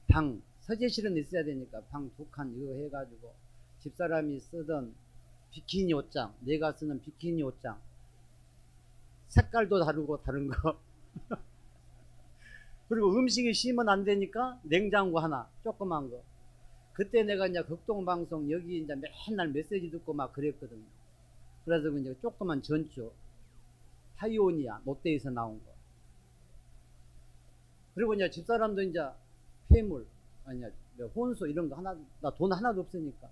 방, 서재실은 있어야 되니까 방 2칸 이거 해가지고 집사람이 쓰던 비키니 옷장, 내가 쓰는 비키니 옷장, 색깔도 다르고 다른 거. 그리고 음식이 심으면 안 되니까 냉장고 하나, 조그만 거. 그때 내가 이제 극동방송 여기 이제 맨날 메시지 듣고 막 그랬거든요. 그래서 이제 조그만 전주, 파이오니아, 롯데에서 나온 거. 그리고 이제 집사람도 이제 폐물, 아니야, 혼수 이런 거 하나, 나 돈 하나도 없으니까.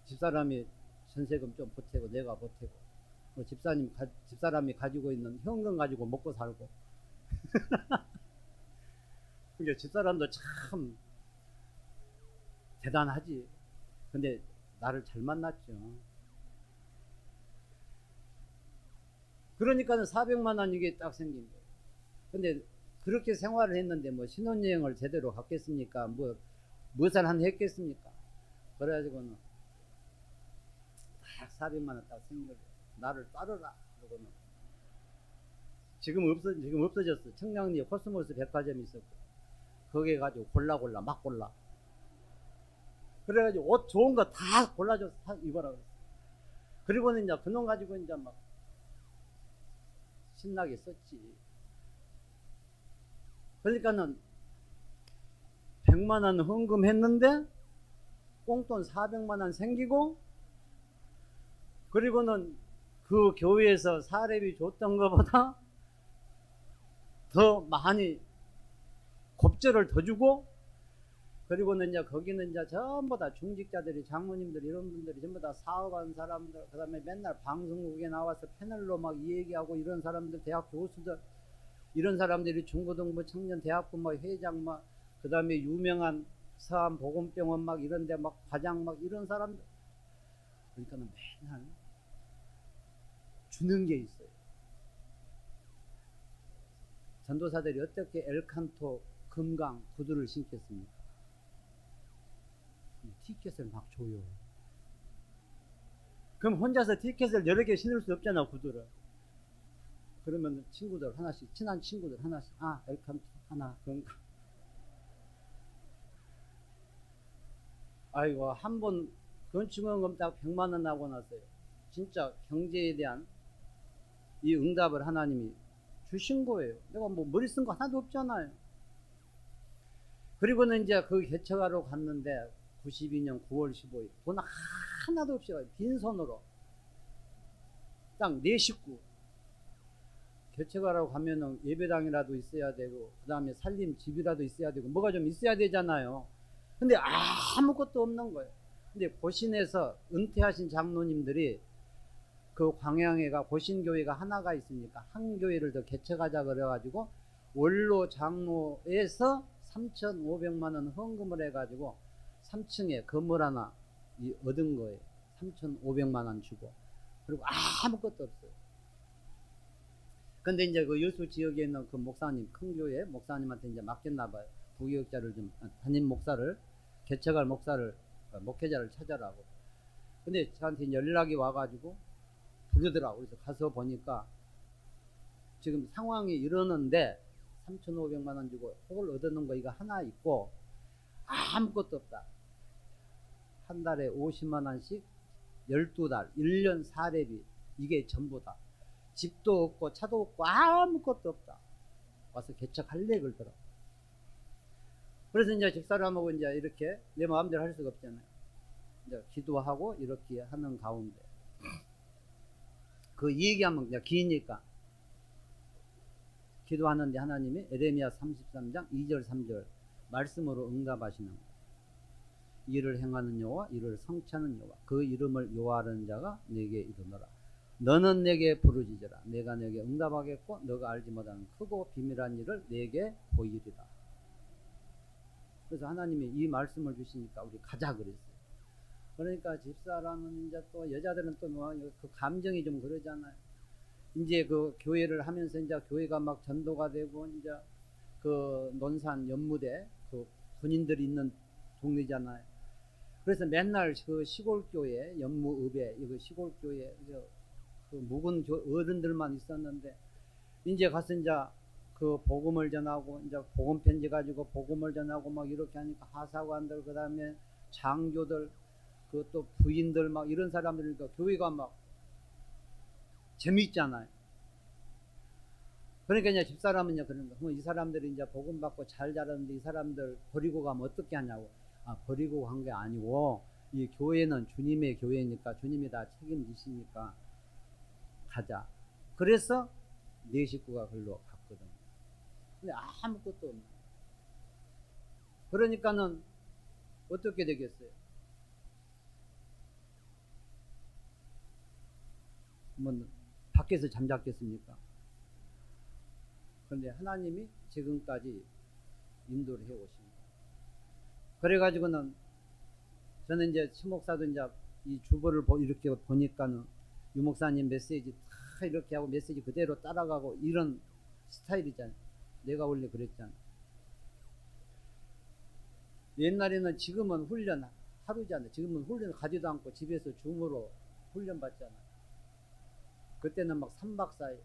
집사람이 전세금 좀 보태고, 내가 보태고. 집사람이 가지고 있는 현금 가지고 먹고 살고. 그러니까 집사람도 참 대단하지. 근데 나를 잘 만났죠. 그러니까는 400만 원 이게 딱 생긴 거예요. 근데 그렇게 생활을 했는데 뭐 신혼여행을 제대로 갔겠습니까? 무엇을 한 했겠습니까? 그래가지고는 딱 400만 원 딱 생긴 거예요. 나를 따르라. 그러고는 지금 없어졌어. 청량리에 코스모스 백화점이 있었고 거기에 가지고 막 골라. 그래가지고 옷 좋은 거 다 골라줘서 입어라 그랬어. 그리고는 이제 그놈 가지고 이제 막 신나게 썼지. 그러니까는 100만 원 헌금했는데 꽁돈 400만 원 생기고, 그리고는 그 교회에서 사례비 줬던 것보다 더 많이 곱절을 더 주고, 그리고는 이제 거기는 이제 전부 다 중직자들이, 장모님들 이런 분들이 전부 다 사업한 사람들, 그 다음에 맨날 방송국에 나와서 패널로 막 얘기하고 이런 사람들, 대학 교수들, 이런 사람들이 중고등부 청년 대학부 뭐 회장 그 다음에 유명한 서암 보건병원 막 이런데 막 과장 막 이런 사람들, 그러니까는 맨날 주는 게 있어요. 전도사들이 어떻게 엘칸토 금강 구두를 신겠습니까? 티켓을 막 줘요. 그럼 혼자서 티켓을 여러 개 신을 수 없잖아, 구두를. 그러면 친구들 하나씩, 친한 친구들 하나씩, 아, 엘칸토 하나, 금강. 아이고, 한 번 건축원금 딱 100만 원 하고 났어요. 진짜 경제에 대한 이 응답을 하나님이 주신 거예요. 내가 뭐 머리 쓴 거 하나도 없잖아요. 그리고는 이제 그 개척하러 갔는데 92년 9월 15일 돈 하나도 없이 빈손으로 딱 4식구 개척하러 가면은 예배당이라도 있어야 되고 그 다음에 살림 집이라도 있어야 되고 뭐가 좀 있어야 되잖아요. 근데 아무것도 없는 거예요. 근데 고신에서 은퇴하신 장로님들이 그 광양에가 고신교회가 하나가 있으니까 한 교회를 더 개척하자 그래가지고 원로 장로에서 3,500만 원 헌금을 해가지고 3층에 건물 하나 얻은 거예요. 3,500만 원 주고. 그리고 아무것도 없어요. 근데 이제 그 여수 지역에 있는 그 목사님, 큰 교회 목사님한테 이제 맡겼나 봐요. 부교육자를 좀, 담임 목사를, 개척할 목사를, 목회자를 찾아라고. 근데 저한테 연락이 와가지고 부르더라고. 그래서 가서 보니까 지금 상황이 이러는데 3,500만 원 주고 혹을 얻는 거 이거 하나 있고 아무것도 없다. 한 달에 50만 원씩 12달 1년 사례비 이게 전부다. 집도 없고 차도 없고 아무것도 없다. 와서 개척할래 그러더라고. 그래서 이제 집사람하고 이제 이렇게 내 마음대로 할 수가 없잖아요. 이제 기도하고 이렇게 하는 가운데 그 얘기하면 그냥 기니까 기도하는데 하나님이 에레미야 33장 2절 3절 말씀으로 응답하시는 거예요. 이를 행하는 여호와 이를 성취하는 여호와 그 이름을 여호와라는 자가 내게 이르노라. 너는 내게 부르짖으라. 내가 내게 응답하겠고 너가 알지 못하는 크고 비밀한 일을 내게 보이리라. 그래서 하나님이 이 말씀을 주시니까 우리 가자 그랬어요. 그러니까 집사람은 이제 또 여자들은 또 그 감정이 좀 그러잖아요. 이제 그 교회를 하면서 이제 교회가 막 전도가 되고 이제 그 논산 연무대 그 군인들이 있는 동네잖아요. 그래서 맨날 그 시골교회 연무읍에 이거 시골교회 그 묵은 어른들만 있었는데 이제 가서 이제 그 복음을 전하고 이제 복음 편지 가지고 복음을 전하고 막 이렇게 하니까 하사관들 그 다음에 장교들 그 또 부인들 막 이런 사람들이니까 교회가 막 재밌잖아요. 그러니까 이제 집사람은 이제 그런 거. 이 사람들이 이제 복음 받고 잘 자랐는데 이 사람들 버리고 가면 어떻게 하냐고. 아, 버리고 간 게 아니고 이 교회는 주님의 교회니까 주님이 다 책임지시니까 가자. 그래서 네 식구가 글로 갔거든. 근데 아무것도 없네. 그러니까는 어떻게 되겠어요? 뭐 밖에서 잠잤겠습니까? 그런데 하나님이 지금까지 인도를 해오신 거예요. 그래가지고는 저는 이제 추목사도 이제 이 주보를 이렇게 보니까는 유목사님 메시지 다 이렇게 하고 메시지 그대로 따라가고 이런 스타일이잖아요. 내가 원래 그랬잖아요. 옛날에는 지금은 훈련 하루잖아요. 지금은 훈련 가지도 않고 집에서 줌으로 훈련 받잖아요. 그때는 막 3박 4일.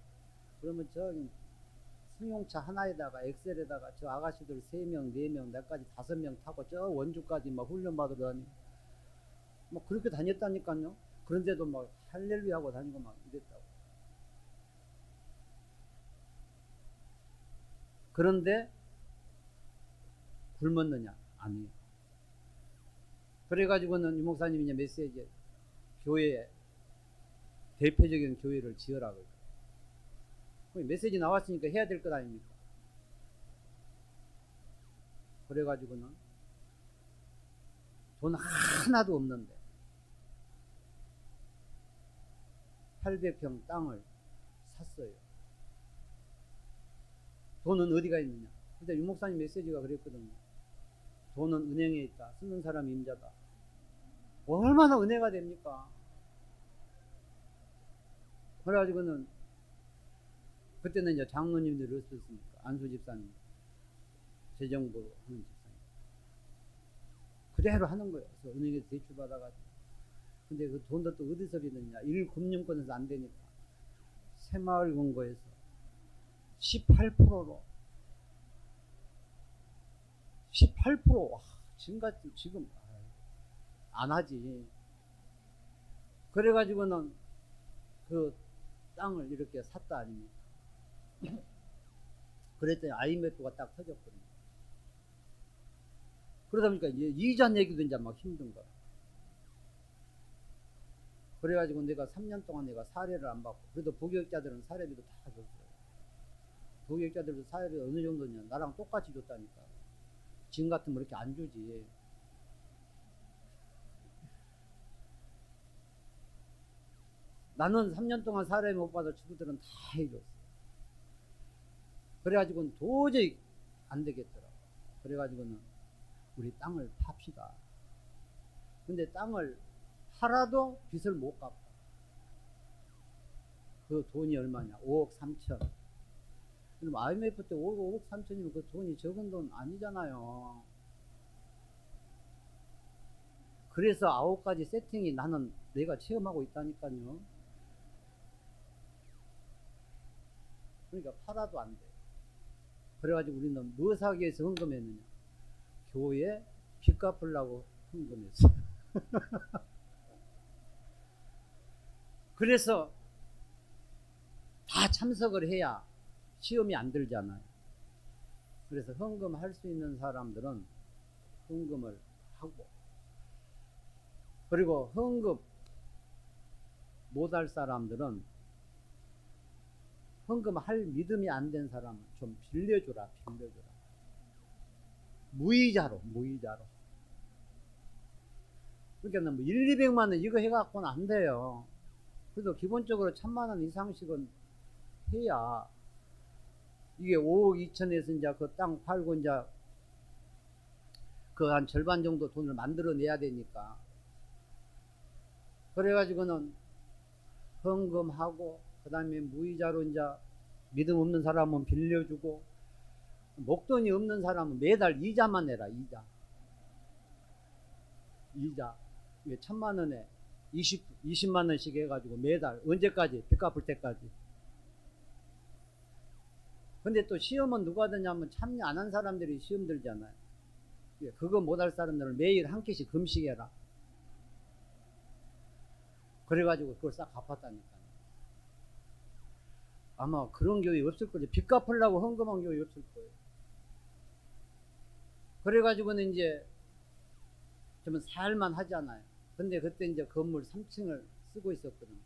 그러면 저기 승용차 하나에다가 엑셀에다가 저 아가씨들 3명, 4명, 나까지 5명 타고 저 원주까지 막 훈련 받으러 다니고 막 그렇게 다녔다니까요. 그런데도 막 할렐루야 하고 다니고 막 이랬다고. 그런데 굶었느냐? 아니에요. 그래가지고는 유목사님이 이제 메시지에 교회에 대표적인 교회를 지으라고. 메시지 나왔으니까 해야 될 것 아닙니까? 그래가지고는 돈 하나도 없는데 800평 땅을 샀어요. 돈은 어디가 있느냐? 근데 유목사님 메시지가 그랬거든요. 돈은 은행에 있다. 쓰는 사람이 임자다. 얼마나 은혜가 됩니까? 그래가지고는 그때는 이제 장로님들이 없었으니까 안수 집사님, 재정부 하는 집사님 그대로 하는 거예요. 그래서 은행에서 대출 받아가지고. 근데 그 돈도 또 어디서 빌느냐? 일금융권에서 안 되니까 새마을금고에서 18%로 18%. 와, 지금 안 하지. 그래가지고는 그 땅을 이렇게 샀다 아닙니까? 그랬더니 IMF가 딱 터졌거든요. 그러다 보니까 이자 내기도 이제 막 힘든 거야. 그래가지고 내가 3년 동안 내가 사례를 안 받고, 그래도 부교육자들은 사례비도 다 줬어요. 부교육자들도 사례비 어느 정도냐? 나랑 똑같이 줬다니까. 지금 같으면 이렇게 안 주지. 나는 3년 동안 사례비 못 받아 친구들은 다 해줬어. 그래가지고는 도저히 안 되겠더라. 그래가지고는 우리 땅을 팝시다. 근데 땅을 팔아도 빚을 못 갚아. 그 돈이 얼마냐? 5억 3천. 그럼 IMF 때 5억 3천이면 그 돈이 적은 돈 아니잖아요. 그래서 9가지 세팅이 나는 내가 체험하고 있다니까요. 그러니까 팔아도 안 돼. 그래가지고 우리는 무엇 하기 위해서 헌금했느냐? 교회 빚 갚으려고 헌금했어요. 그래서 다 참석을 해야 시험이 안 들잖아요. 그래서 헌금할 수 있는 사람들은 헌금을 하고, 그리고 헌금 못할 사람들은 헌금할 믿음이 안 된 사람은 좀 빌려주라. 무이자로. 그러니까 뭐 1, 200만 원 이거 해갖고는 안 돼요. 그래도 기본적으로 1000만 원 이상씩은 해야, 이게 5억 2천에서 이제 그 땅 팔고 이제 그 한 절반 정도 돈을 만들어내야 되니까. 그래가지고는 헌금하고, 그 다음에 무이자로 이제 믿음 없는 사람은 빌려주고, 목돈이 없는 사람은 매달 이자만 내라. 이자. 이게 1000만 원에 20만 원씩 해가지고 매달 언제까지? 빚 갚을 때까지. 근데 또 시험은 누가 드냐면 참여 안 한 사람들이 시험 들잖아요. 그거 못할 사람들은 매일 한 끼씩 금식해라. 그래가지고 그걸 싹 갚았다니까요. 아마 그런 교회 없을 거죠. 빚 갚으려고 헌금한 교회 없을 거예요. 그래가지고는 이제 좀 살만 하잖아요. 근데 그때 이제 건물 3층을 쓰고 있었거든요.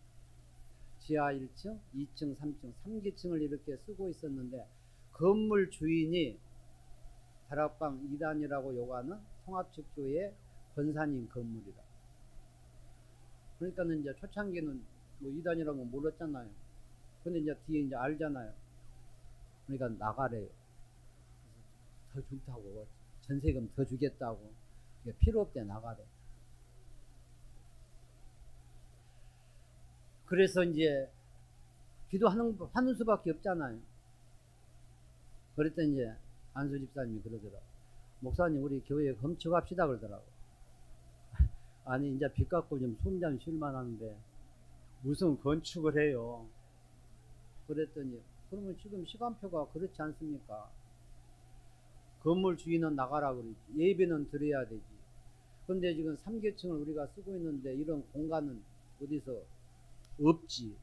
지하 1층, 2층, 3층, 3기층을 이렇게 쓰고 있었는데, 건물 주인이 다락방 2단이라고 요구하는 통합측교회 권사님 건물이다. 그러니까는 이제 초창기는 뭐 2단이라고 몰랐잖아요. 근데 이제 뒤에 이제 알잖아요. 그러니까 나가래요. 더 좋다고. 전세금 더 주겠다고. 필요 없대, 나가래. 그래서 이제 기도하는 수밖에 없잖아요. 그랬더니 이제 안수 집사님이 그러더라고. 목사님, 우리 교회에 건축합시다 그러더라고. 아니, 이제 빚 갚고 좀 숨 좀 쉴만 하는데 무슨 건축을 해요. 그랬더니, 그러면 지금 시간표가 그렇지 않습니까? 건물 주인은 나가라 그러지. 예배는 드려야 되지. 근데 지금 3계층을 우리가 쓰고 있는데 이런 공간은 어디서 없지.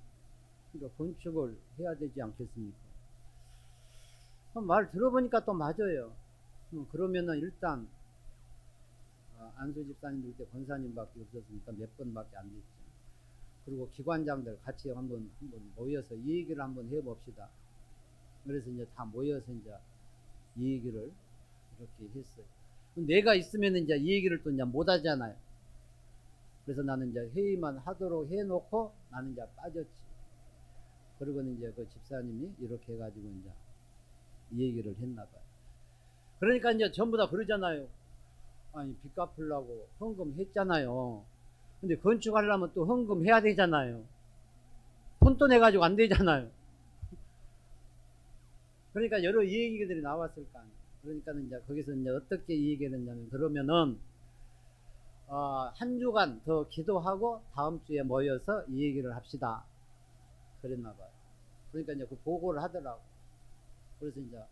그러니까 건축을 해야 되지 않겠습니까? 말 들어보니까 또 맞아요. 그러면은 일단 안수 집사님들 때 권사님밖에 없었으니까 몇 번밖에 안 됐죠. 그리고 기관장들 같이 한번 모여서 이 얘기를 한번 해봅시다. 그래서 이제 다 모여서 이제 이 얘기를 이렇게 했어요. 내가 있으면 이제 이 얘기를 또 이제 못 하잖아요. 그래서 나는 이제 회의만 하도록 해놓고 나는 이제 빠졌지. 그리고는 이제 그 집사님이 이렇게 해가지고 이제 이 얘기를 했나 봐요. 그러니까 이제 전부 다 그러잖아요. 아니 빚 갚으려고 헌금 했잖아요. 근데 건축하려면 또 헌금 해야 되잖아요. 폰돈 내가지고 안 되잖아요. 그러니까 여러 얘기들이 나왔을 거 아니에요. 그러니까 이제 거기서 이제 어떻게 얘기했냐면, 그러면은 한 주간 더 기도하고 다음 주에 모여서 이 얘기를 합시다. 그랬나 봐요. 그러니까 이제 그 보고를 하더라고. 그래서 이제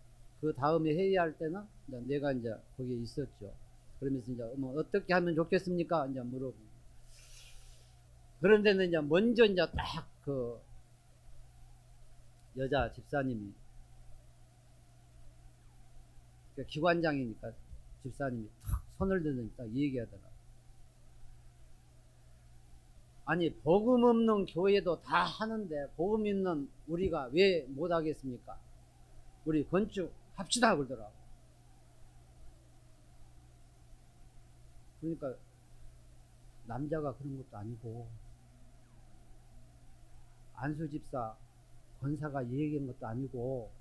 그 다음에 회의할 때는 이제 내가 이제 거기에 있었죠. 그러면서 이제 뭐 어떻게 하면 좋겠습니까? 이제 물어보고. 그런데는 이제 먼저 이제 딱 그 여자 집사님이, 그러니까 기관장이니까 집사님이 탁 손을 드니까 이 얘기하더라. 아니 복음 없는 교회도 다 하는데 복음 있는 우리가 왜 못하겠습니까? 우리 건축합시다 그러더라고. 그러니까 남자가 그런 것도 아니고 안수 집사 권사가 얘기한 것도 아니고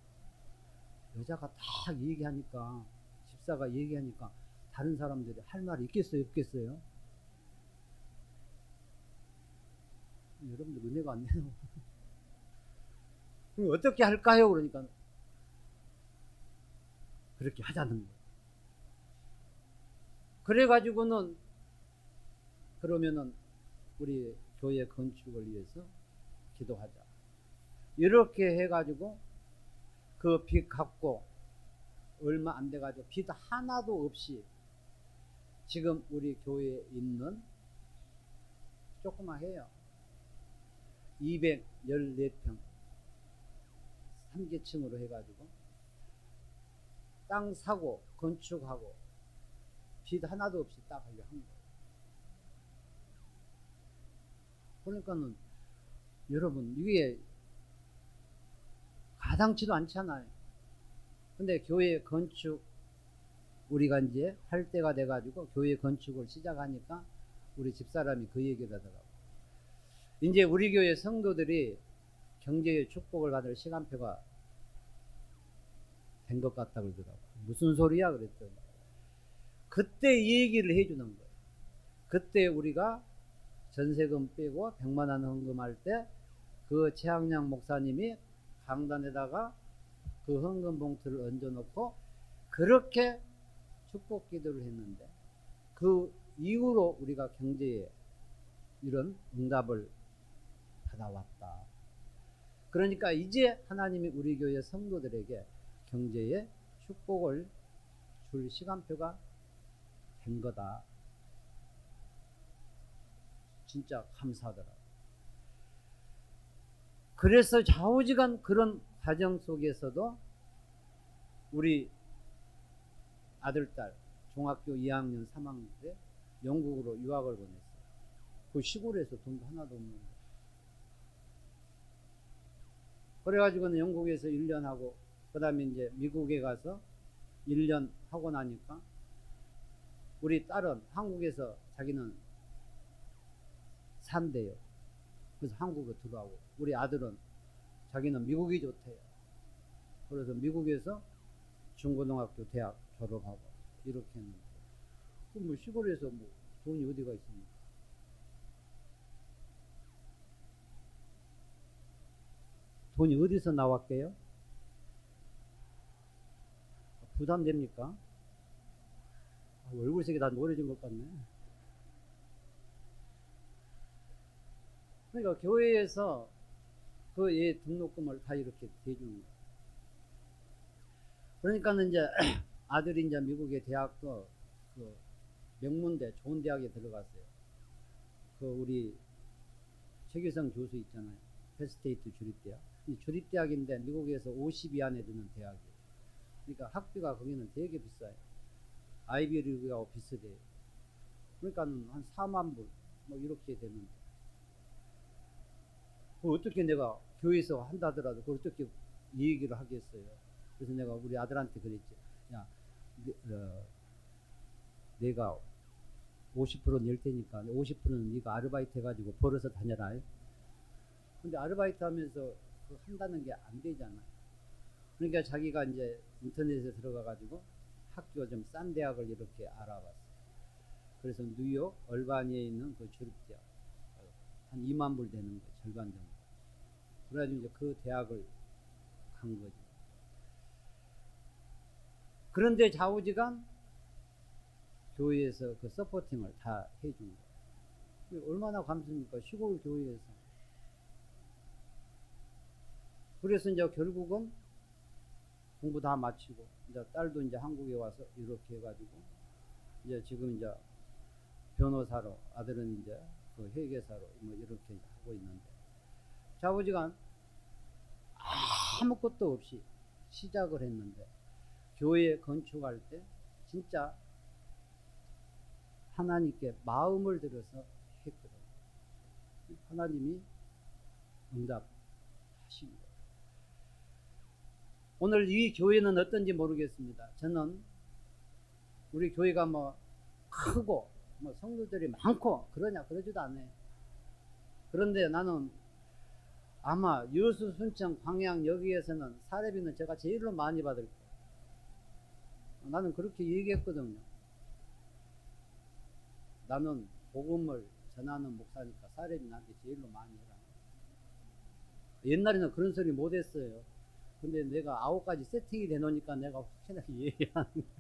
여자가 딱 얘기하니까, 집사가 얘기하니까 다른 사람들이 할 말이 있겠어요 없겠어요? 여러분들 은혜가 안 되나? 그럼 어떻게 할까요? 그러니까 그렇게 하자는 거예요. 그래가지고는 그러면은 우리 교회 건축을 위해서 기도하자. 이렇게 해가지고 그 빚 갚고 얼마 안 돼가지고 빚 하나도 없이 지금 우리 교회에 있는, 조그만 해요. 214평 3계층으로 해가지고 땅 사고 건축하고 빚 하나도 없이 딱 하려 한 거예요. 그러니까는 여러분 이게 가당치도 않잖아요. 근데 교회 건축 우리가 이제 할 때가 돼가지고 교회 건축을 시작하니까 우리 집사람이 그 얘기를 하더라고. 이제 우리 교회 성도들이 경제의 축복을 받을 시간표가 된 것 같다 그러더라고. 무슨 소리야 그랬더니 그때 이 얘기를 해주는 거예요. 그때 우리가 전세금 빼고 100만 원 헌금할 때 그 최학량 목사님이 강단에다가 그 헌금 봉투를 얹어놓고 그렇게 축복 기도를 했는데, 그 이후로 우리가 경제에 이런 응답을 받아왔다. 그러니까 이제 하나님이 우리 교회 성도들에게 경제에 축복을 줄 시간표가 된 거다. 진짜 감사하더라. 그래서 좌우지간 그런 과정 속에서도 우리 아들딸 중학교 2학년 3학년 때 영국으로 유학을 보냈어요. 그 시골에서 돈도 하나도 없는데. 그래가지고는 영국에서 1년 하고 그 다음에 이제 미국에 가서 1년 하고 나니까 우리 딸은 한국에서 자기는 산대요. 그래서 한국에 들어가고, 우리 아들은 자기는 미국이 좋대요. 그래서 미국에서 중고등학교 대학 졸업하고 이렇게 했는데, 뭐 시골에서 뭐 돈이 어디가 있습니까? 돈이 어디서 나왔게요? 부담됩니까? 얼굴색이 다 노래진 것 같네. 그러니까 교회에서 그 예 등록금을 다 이렇게 대주는 거예요. 그러니까는 이제 아들이 이제 미국의 대학도 그 명문대 좋은 대학에 들어갔어요. 그 우리 최규성 교수 있잖아요. 페스테이트 주립대학. 이 주립대학인데 미국에서 50위 안에 드는 대학이에요. 그러니까 학비가 거기는 되게 비싸요. 아이비리그하고 비슷해요. 그러니까는 한 4만 불 뭐 이렇게 되는데, 어떻게 내가 교회에서 한다더라도 그걸 어떻게 이 얘기를 하겠어요. 그래서 내가 우리 아들한테 그랬지. 야, 내가 50% 낼 테니까 50%는 네가 아르바이트 해가지고 벌어서 다녀라. 근데 아르바이트 하면서 한다는 게 안 되잖아. 그러니까 자기가 이제 인터넷에 들어가가지고 학교 좀 싼 대학을 이렇게 알아봤어. 그래서 뉴욕 얼바니에 있는 그 주립대학 한 2만 불 되는 거예요. 절반 정도. 그래가지고 이제 그 대학을 간 거죠. 그런데 좌우지간 교회에서 그 서포팅을 다 해준 거예요. 얼마나 감사합니까? 시골 교회에서. 그래서 이제 결국은 공부 다 마치고 이제 딸도 이제 한국에 와서 이렇게 해가지고 이제 지금 이제 변호사로, 아들은 이제 그 회계사로 뭐 이렇게 하고 있는데, 좌우지간 아무것도 없이 시작을 했는데 교회 건축할 때 진짜 하나님께 마음을 들여서 했거든요. 하나님이 응답하신 거예요. 오늘 이 교회는 어떤지 모르겠습니다. 저는 우리 교회가 뭐 크고 뭐 성도들이 많고 그러지도 않아요. 그런데 나는 아마 여수, 순천, 광양 여기에서는 사례비는 제가 제일로 많이 받을 거예요. 나는 그렇게 얘기했거든요. 나는 복음을 전하는 목사니까 사례비 나한테 제일로 많이 해라. 옛날에는 그런 소리 못했어요. 근데 내가 9가지 세팅이 되놓으니까 내가 확실하게 얘기하는 거예요.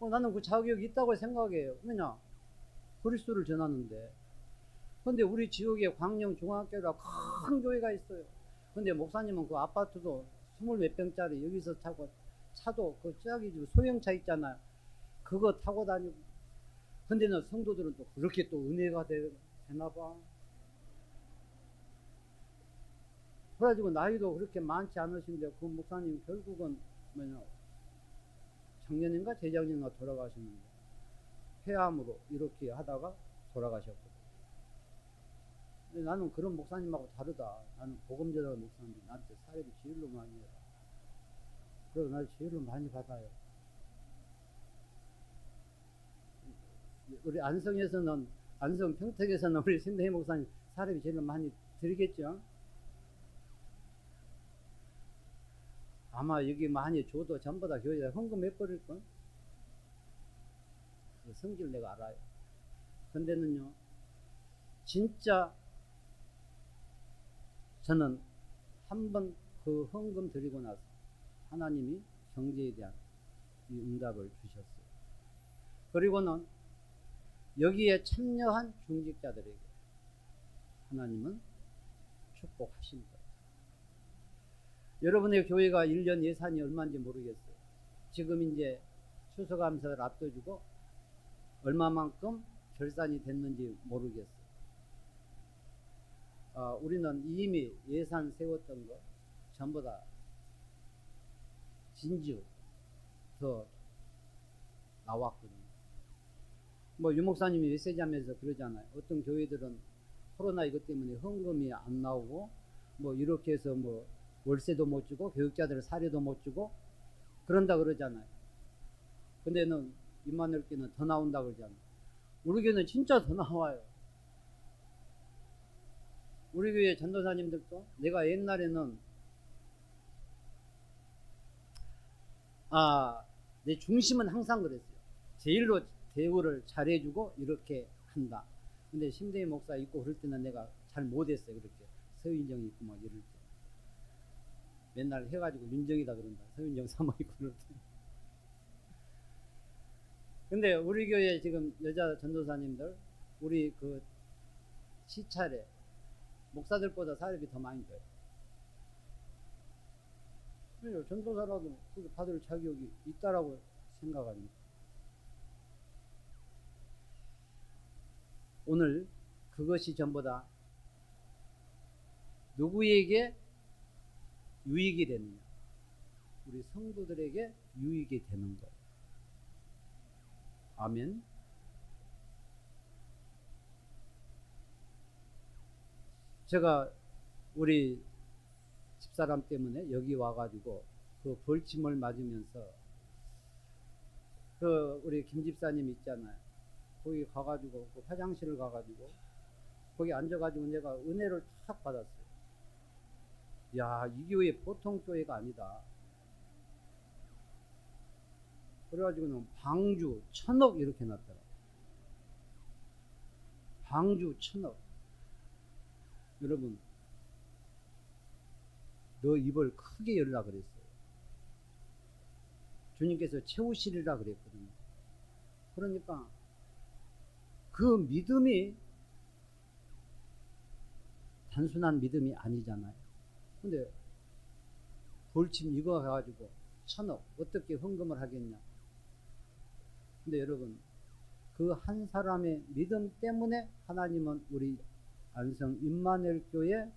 나는 그 자격이 있다고 생각해요. 왜냐? 그리스도를 전하는데. 근데 우리 지역에 광영 중학교라 큰 교회가 있어요. 근데 목사님은 그 아파트도 20몇 평짜리 여기서 차도 그 저기 소형차 있잖아요. 그거 타고 다니고. 근데는 성도들은 또 그렇게 또 은혜가 되나 봐. 그래가지고 나이도 그렇게 많지 않으신데 그 목사님 결국은 뭐냐, 작년인가 재작년인가 돌아가셨는데 폐암으로 이렇게 하다가 돌아가셨거든. 근데 나는 그런 목사님하고 다르다. 나는 복음 전하는 목사님이 나한테 사례비 제일로 많이 해라. 그래서 날 제일로 많이 받아요. 우리 안성에서는, 안성 평택에서는 우리 신대희 목사님 사례비 제일로 많이 드리겠죠. 아마 여기 많이 줘도 전부 다 교회에 헌금해버릴걸? 그 성질 내가 알아요. 근데는요, 진짜 저는 한번 그 헌금 드리고 나서 하나님이 경제에 대한 이 응답을 주셨어요. 그리고는 여기에 참여한 중직자들에게 하나님은 축복하신 거예요. 여러분의 교회가 1년 예산이 얼마인지 모르겠어요. 지금 이제 추수감사를 앞둬주고 얼마만큼 결산이 됐는지 모르겠어요. 우리는 이미 예산 세웠던 거 전부 다 진주 더 나왔거든요. 뭐 유목사님이 메시지하면서 그러잖아요. 어떤 교회들은 코로나 이것 때문에 헌금이 안 나오고 뭐 이렇게 해서 뭐 월세도 못 주고 교육자들 사료도 못 주고 그런다 그러잖아요. 근데는 임마누엘 교회는 더 나온다 그러잖아요. 우리 교회는 진짜 더 나와요. 우리 교회 전도사님들도 내가 옛날에는 내 중심은 항상 그랬어요. 제일로 대우를 잘해주고 이렇게 한다. 근데 심대희 목사 있고 그럴 때는 내가 잘 못했어요. 그렇게 서윤정이 있고 막 이럴 때 맨날 해가지고 윤정이다 그런다. 서윤정 사모 있고 그럴 때. 근데 우리 교회 지금 여자 전도사님들 우리 그 시찰에 목사들보다 사례비 더 많이 줘요. 전도사라도 그렇게 받을 자격이 있다라고 생각합니다. 오늘 그것이 전부 다 누구에게 유익이 되느냐? 우리 성도들에게 유익이 되는 거예요. 아멘. 제가 우리 집사람 때문에 여기 와가지고 그 벌침을 맞으면서 그 우리 김 집사님 있잖아요. 거기 가가지고 그 화장실을 가가지고 거기 앉아가지고 내가 은혜를 탁 받았어요. 야, 이 교회 보통 교회가 아니다. 그래가지고는 방주 1,000억 이렇게 놨더라. 방주 1,000억. 여러분, 너 입을 크게 열라 그랬어요. 주님께서 채우시리라 그랬거든요. 그러니까 그 믿음이 단순한 믿음이 아니잖아요. 근데 벌침 이거 해가지고 1,000억 어떻게 헌금을 하겠냐. 근데 여러분, 그 한 사람의 믿음 때문에 하나님은 우리 안성 임마누엘 교회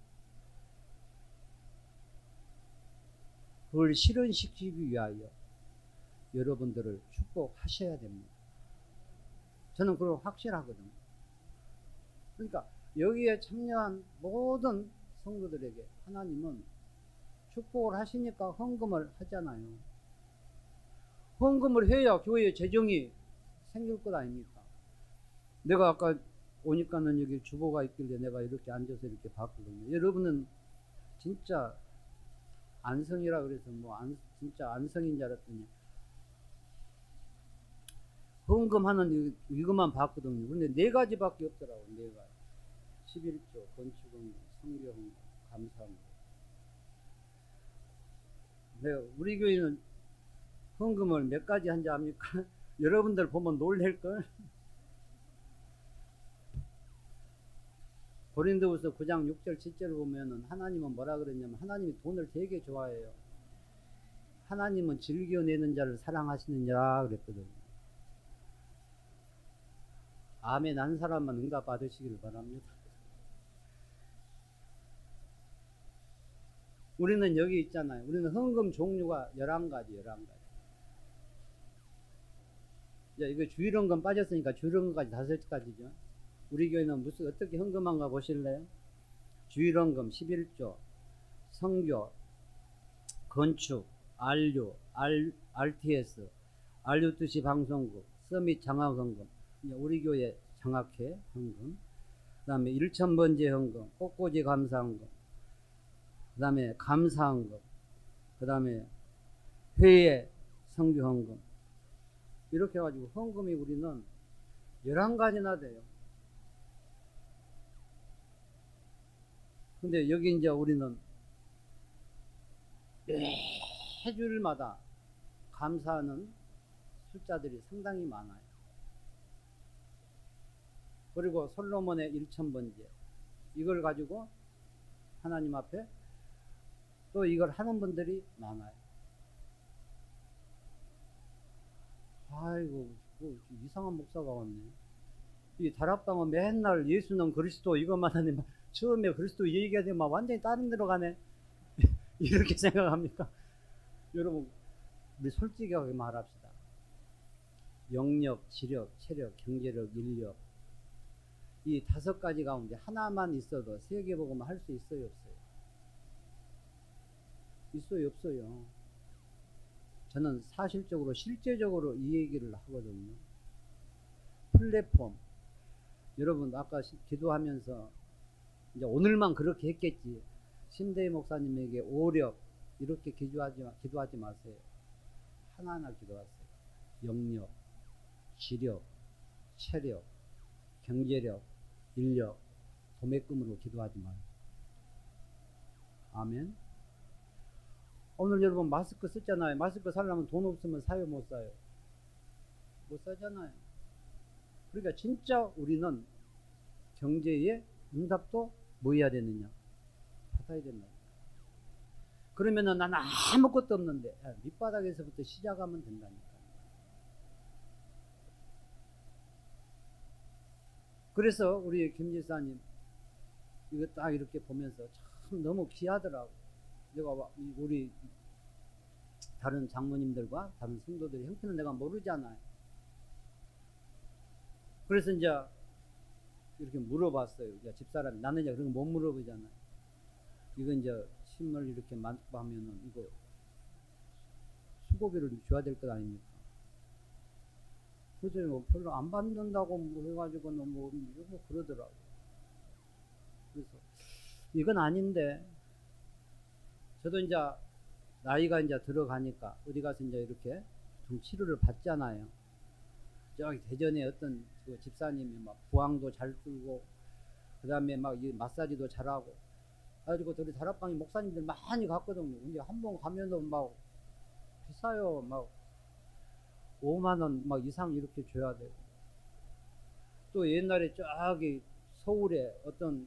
그걸 실현시키기 위하여 여러분들을 축복하셔야 됩니다. 저는 그걸 확실하거든요. 그러니까 여기에 참여한 모든 성도들에게 하나님은 축복을 하시니까 헌금을 하잖아요. 헌금을 해야 교회의 재정이 생길 것 아닙니까? 내가 아까 오니까는 여기 주보가 있길래 내가 이렇게 앉아서 이렇게 봤거든요. 여러분은 진짜 안성이라 그래서 진짜 안성인 줄 알았더니 헌금하는 이것만 봤거든요. 근데 4가지밖에 없더라고. 4가지. 11조, 건축헌금, 성교헌금, 감사헌금. 우리 교회는 헌금을 몇 가지 한지 압니까? 여러분들 보면 놀랄걸? 고린도후서 9장 6절 7절 보면은 하나님은 뭐라 그랬냐면 하나님이 돈을 되게 좋아해요. 하나님은 즐겨내는 자를 사랑하시느니라 그랬거든요. 아멘 한 사람만 응답 받으시길 바랍니다. 우리는 여기 있잖아요. 우리는 헌금 종류가 11가지. 이제 이거 주일헌금 빠졌으니까 주일헌금까지 5가지죠. 우리 교회는 무슨 어떻게 헌금한가 보실래요? 주일헌금 11조, 성교, 건축, RU, RTS, RUTC 방송국, 서밋 장학헌금, 우리 교회 장학회 헌금, 그 다음에 1,000번째 헌금, 꽃꽂이 감사헌금, 그 다음에 감사헌금, 그 다음에 회의 성교헌금, 이렇게 해가지고 헌금이 우리는 11가지나 돼요. 근데 여기 이제 우리는 매주일마다 감사하는 숫자들이 상당히 많아요. 그리고 솔로몬의 1,000번째 이걸 가지고 하나님 앞에 또 이걸 하는 분들이 많아요. 아이고 이상한 목사가 왔네. 이 다락방은 맨날 예수는 그리스도 이것만 하니 처음에 그리스도 얘기하더니 막 완전히 다른 데로 가네. 이렇게 생각합니까? 여러분 우리 솔직하게 말합시다. 영력, 지력, 체력, 경제력, 인력 이 5가지 가운데 하나만 있어도 세계복음을 할 수 있어요 없어요? 있어요 없어요? 저는 사실적으로 실제적으로 이 얘기를 하거든요. 플랫폼 여러분 아까 기도하면서 이제 오늘만 그렇게 했겠지. 신대희 목사님에게 오력 이렇게 기도하지 마세요. 하나하나 기도하세요. 영력, 지력, 체력, 경제력, 인력, 도매금으로 기도하지 마세요. 아멘. 오늘 여러분 마스크 썼잖아요. 마스크 사려면 돈 없으면 사요 못 사요? 못 사잖아요. 그러니까 진짜 우리는 경제에 응답도 뭐 해야 되느냐? 받아야 된다. 그러면은 난 아무것도 없는데 밑바닥에서부터 시작하면 된다니까. 그래서 우리 김 지사님 이거 딱 이렇게 보면서 참 너무 귀하더라고. 내가 우리 다른 장모님들과 다른 성도들의 형편은 내가 모르잖아요. 그래서 이제 이렇게 물어봤어요. 집사람이 나는 이제 그런 거 못 물어보잖아요. 이거 이제 신물 이렇게 만들고 하면은 이거 수고비를 줘야 될 것 아닙니까? 그래서 뭐 별로 안 받는다고 뭐 해가지고는 뭐 그러더라고. 그래서 이건 아닌데 저도 이제 나이가 이제 들어가니까 어디 가서 이제 이렇게 보통 치료를 받잖아요. 저기 대전에 어떤 그 집사님이 막 부항도 잘 뚫고 그 다음에 막 이 마사지도 잘하고 가지고 저희 다락방에 목사님들 많이 갔거든요. 근데 한 번 가면은 막 비싸요. 막 5만 원 막 이상 이렇게 줘야 되고. 또 옛날에 저기 서울에 어떤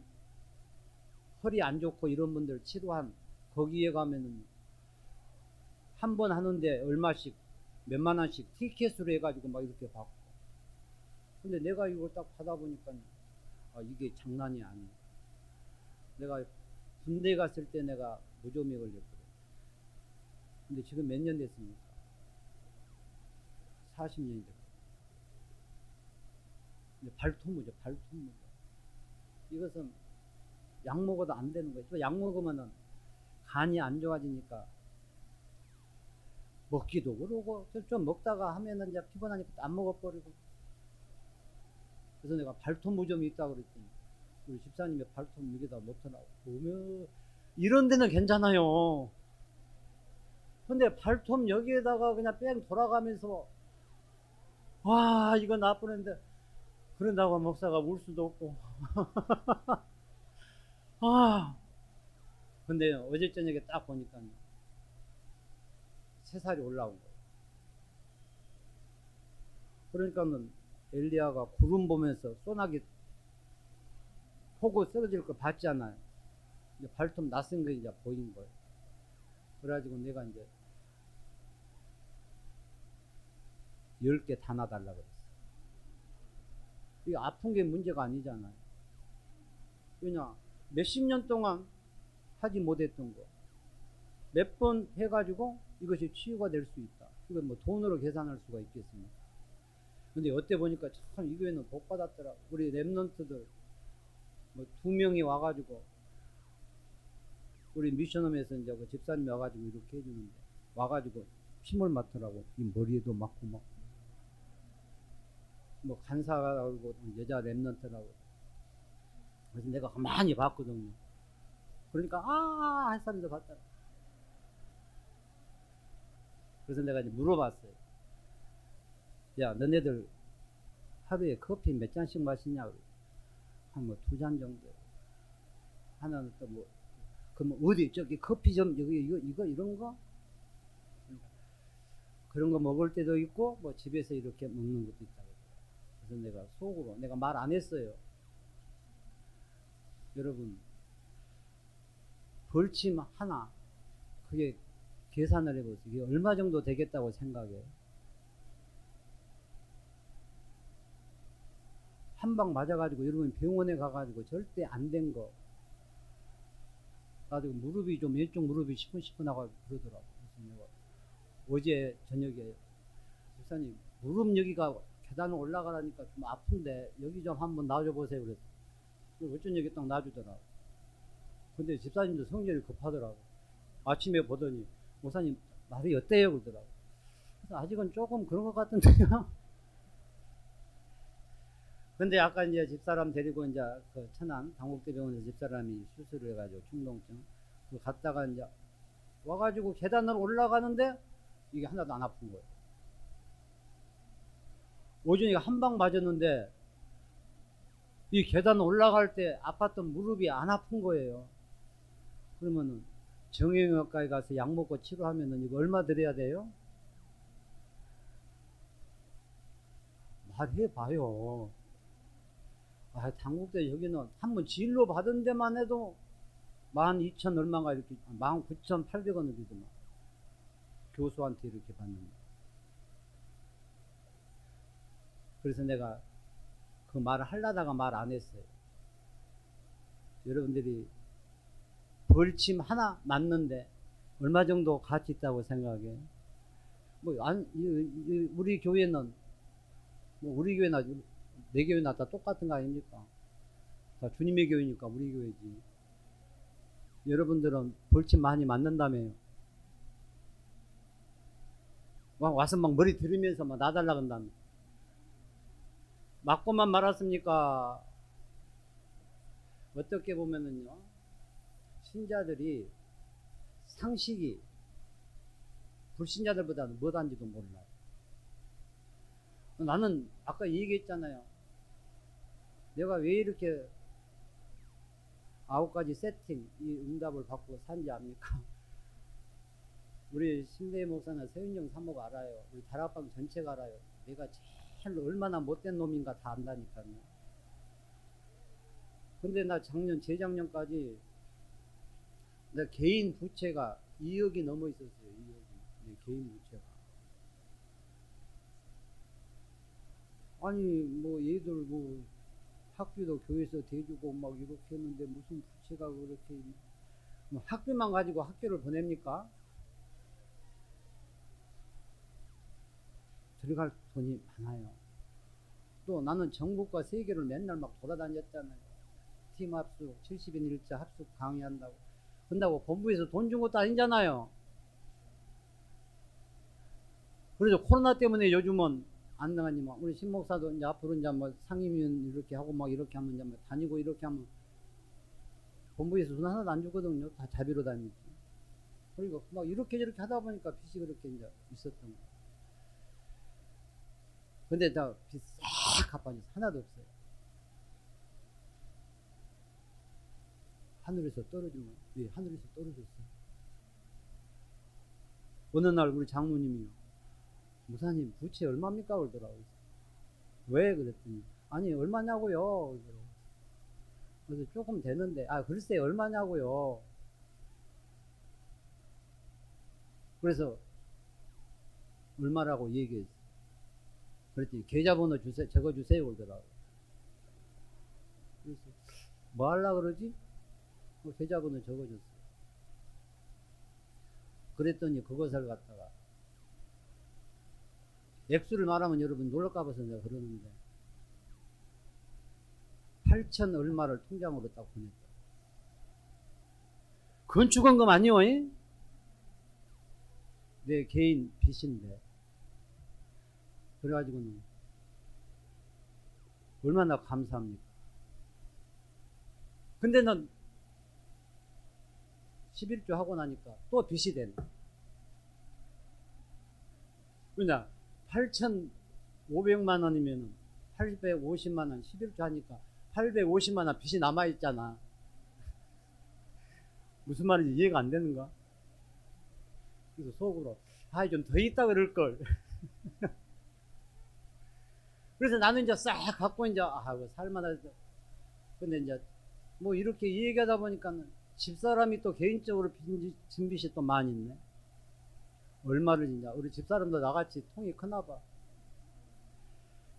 허리 안 좋고 이런 분들 치료한 거기에 가면은 한 번 하는데 얼마씩 몇만 원씩 티켓으로 해가지고 막 이렇게 받고. 근데 내가 이걸 딱 받아보니까 아, 이게 장난이 아니야. 내가 군대 갔을 때 내가 무좀에 걸렸거든. 근데 지금 몇 년 됐습니까? 40년이 됐고. 근데 발토무죠, 발토무. 이것은 약 먹어도 안 되는 거예요. 또 약 먹으면은 간이 안 좋아지니까 먹기도 그러고 좀 먹다가 하면은 이제 피곤하니까 안 먹어버리고. 그래서 내가 발토무좀이 있다고 그랬더니 우리 집사님이 발톱 여기다 놓더라고. 보면 이런 데는 괜찮아요. 근데 발톱 여기에다가 그냥 뺑 돌아가면서 와 이거 나쁘는데 그런다고 목사가 울 수도 없고. 아 근데 어제 저녁에 딱 보니까 3살이 올라온 거예요. 그러니까는 엘리야가 구름 보면서 소나기 폭우 쓰러질 거 봤잖아요. 이제 발톱 낯선 게 이제 보인 거예요. 그래가지고 내가 이제 10개 다 놔달라 그랬어. 이게 아픈 게 문제가 아니잖아요. 왜냐 몇십 년 동안 하지 못했던 거 몇 번 해가지고 이것이 치유가 될 수 있다. 이건 뭐 돈으로 계산할 수가 있겠습니까? 근데 어때 보니까 참 이 교회는 복 받았더라고. 우리 랩런트들 뭐 2명이 와가지고 우리 미션홈에서 이제 그 집사님이 와가지고 이렇게 해주는데 와가지고 힘을 맡더라고. 이 머리에도 맞고 막 뭐 간사라고 여자 랩런트라고. 그래서 내가 가만히 봤거든요. 그러니까 할 사람들 봤더라. 그래서 내가 이제 물어봤어요. 야 너네들 하루에 커피 몇 잔씩 마시냐고. 한 뭐 2잔 정도. 하나는 또 뭐 그럼 어디 저기 커피 점 여기 이거 이런 거 그런 거 먹을 때도 있고 뭐 집에서 이렇게 먹는 것도 있다고. 그래서 내가 속으로 내가 말 안 했어요. 여러분 벌침 하나 그게 계산을 해보세요. 이게 얼마 정도 되겠다고 생각해요. 한 방 맞아가지고 여러분 병원에 가가지고 절대 안 된 거 가지고 무릎이 좀 왼쪽 무릎이 시큰시큰하고 그러더라고. 그래서 내가 어제 저녁에 집사님 무릎 여기가 계단을 올라가라니까 좀 아픈데 여기 좀 한번 놔줘 보세요. 그래서 어쩐 여기 딱 놔주더라고. 근데 집사님도 성질이 급하더라고. 아침에 보더니 목사님 말이 어때요? 그러더라고. 그래서 아직은 조금 그런 것 같은데요. 근데 아까 이제 집사람 데리고 이제 그 천안 당국대병원에서 집사람이 수술을 해가지고 충동증 그 갔다가 이제 와가지고 계단을 올라가는데 이게 하나도 안 아픈 거예요. 오준이가 한 방 맞았는데 이 계단 올라갈 때 아팠던 무릎이 안 아픈 거예요. 그러면은 정형외과에 가서 약 먹고 치료하면은 이거 얼마 들여야 돼요? 말해봐요. 당국대 여기는 한번 진료 받은 데만 해도 12,000 얼마가 이렇게 19,800원을 주더만. 교수한테 이렇게 받는다. 그래서 내가 그 말을 하려다가 말 안 했어요. 여러분들이 벌침 하나 맞는데 얼마 정도 가치 있다고 생각해? 우리 교회는 우리 교회나 내 교회나 다 똑같은 거 아닙니까? 다 주님의 교회니까 우리 교회지. 여러분들은 벌침 많이 맞는다며요. 와서 막 머리 들으면서 막 놔달라 그런다며. 맞고만 말았습니까? 어떻게 보면은요, 신자들이 상식이 불신자들보다는 못한지도 몰라요. 나는 아까 얘기했잖아요. 내가 왜 이렇게 9가지 세팅, 이 응답을 받고 산지 압니까? 우리 신대희 목사나 서윤정 사모가 알아요. 우리 다락방 전체가 알아요. 내가 제일 얼마나 못된 놈인가 다 안다니까요. 근데 나 재작년까지 내 개인 부채가 2억이 넘어 있었어요. 2억이. 내 개인 부채가. 아니, 뭐, 얘들 뭐, 학비도 교회에서 대주고 막 이렇게 했는데 무슨 부채가 그렇게, 뭐 학비만 가지고 학교를 보냅니까? 들어갈 돈이 많아요. 또 나는 전국과 세계를 맨날 막 돌아다녔잖아요. 팀 합숙, 70인 일자 합숙 강의한다고. 근다고 본부에서 돈 준 것도 아니잖아요. 그래서 코로나 때문에 요즘은 안 나가니만 우리 신목사도 이제 앞으로 이제 뭐 상임위원 이렇게 하고 막 이렇게 하면 이제 뭐 다니고 이렇게 하면 본부에서 돈 하나도 안 주거든요. 다 자비로 다니지. 그리고 막 이렇게 저렇게 하다 보니까 빚이 그렇게 이제 있었던 거예요. 근데 다 빚 싹 갚아줘서 하나도 없어요. 하늘에서 떨어진 거예요. 예, 하늘에서 떨어졌어요. 어느 날 우리 장모님이요. 무사님 부채 얼마입니까? 그러더라고요. 왜? 그랬더니 아니 얼마냐고요? 그래서 조금 되는데 글쎄 얼마냐고요? 그래서 얼마라고 얘기했어요. 그랬더니 계좌번호 주세요, 적어주세요 그러더라고요. 그래서 뭐 하려고 그러지? 계좌번호 적어줬어요. 그랬더니 그것을 갖다가 액수를 말하면 여러분 놀랄까봐서 내가 그러는데 8천 얼마를 통장으로 딱 보냈다. 건축원금 아니요? 내 개인 빚인데. 그래가지고는 얼마나 감사합니까? 근데 넌 11조 하고 나니까 또 빚이 되네. 그냥 8,500만 원이면 850만 원 11조 하니까 850만 원 빚이 남아있잖아. 무슨 말인지 이해가 안 되는가? 그래서 속으로 좀 더 있다 그럴걸. 그래서 나는 이제 싹 갖고 이제 살만하다. 근데 이제 뭐 이렇게 얘기하다 보니까 집사람이 또 개인적으로 진 빚이 또 많이 있네. 얼마를 지냐. 우리 집사람도 나같이 통이 크나봐.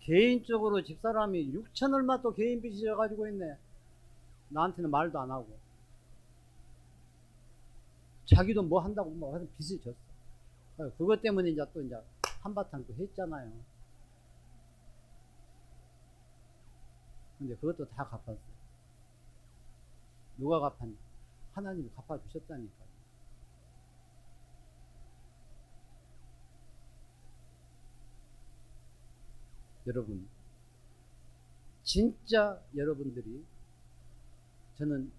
개인적으로 집사람이 6천 얼마 또 개인 빚이 져가지고 있네. 나한테는 말도 안 하고. 자기도 뭐 한다고 뭐 하여튼 빚을 졌어. 그것 때문에 이제 또 이제 한바탕 또 했잖아요. 근데 그것도 다 갚았어요. 누가 갚았냐? 하나님이 갚아주셨다니까요. 여러분, 진짜 여러분들이 저는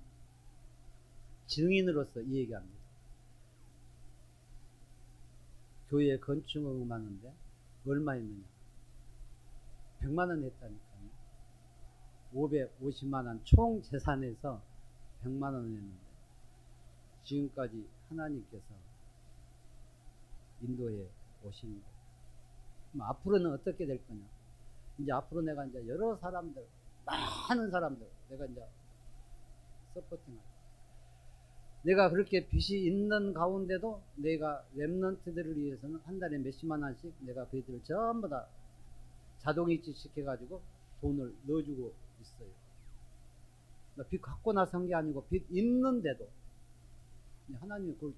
증인으로서 이 얘기합니다. 교회 건축을 하는데 얼마 했느냐? 100만 원 했다니까요. 550만 원 총 재산에서 100만 원 했는데 지금까지 하나님께서 인도해 오신 거예요. 그럼 앞으로는 어떻게 될 거냐? 이제 앞으로 내가 이제 여러 사람들, 많은 사람들, 내가 이제 서포팅할. 내가 그렇게 빚이 있는 가운데도 내가 랩런트들을 위해서는 한 달에 몇십만 원씩 내가 그들을 전부 다 자동이체 시켜가지고 돈을 넣어주고 있어요. 빚 갖고 나선 게 아니고 빚 있는데도 하나님이 그걸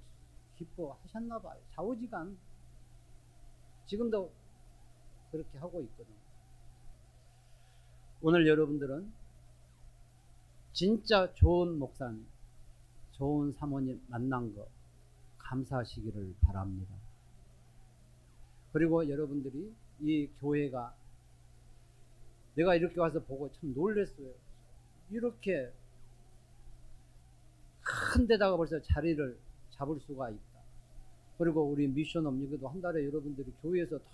기뻐하셨나봐요. 좌우지간 지금도 그렇게 하고 있거든. 오늘 여러분들은 진짜 좋은 목사님, 좋은 사모님 만난 거 감사하시기를 바랍니다. 그리고 여러분들이 이 교회가 내가 이렇게 와서 보고 참 놀랐어요. 이렇게 큰 데다가 벌써 자리를 잡을 수가 있다. 그리고 우리 미션업 여기도 한 달에 여러분들이 교회에서 다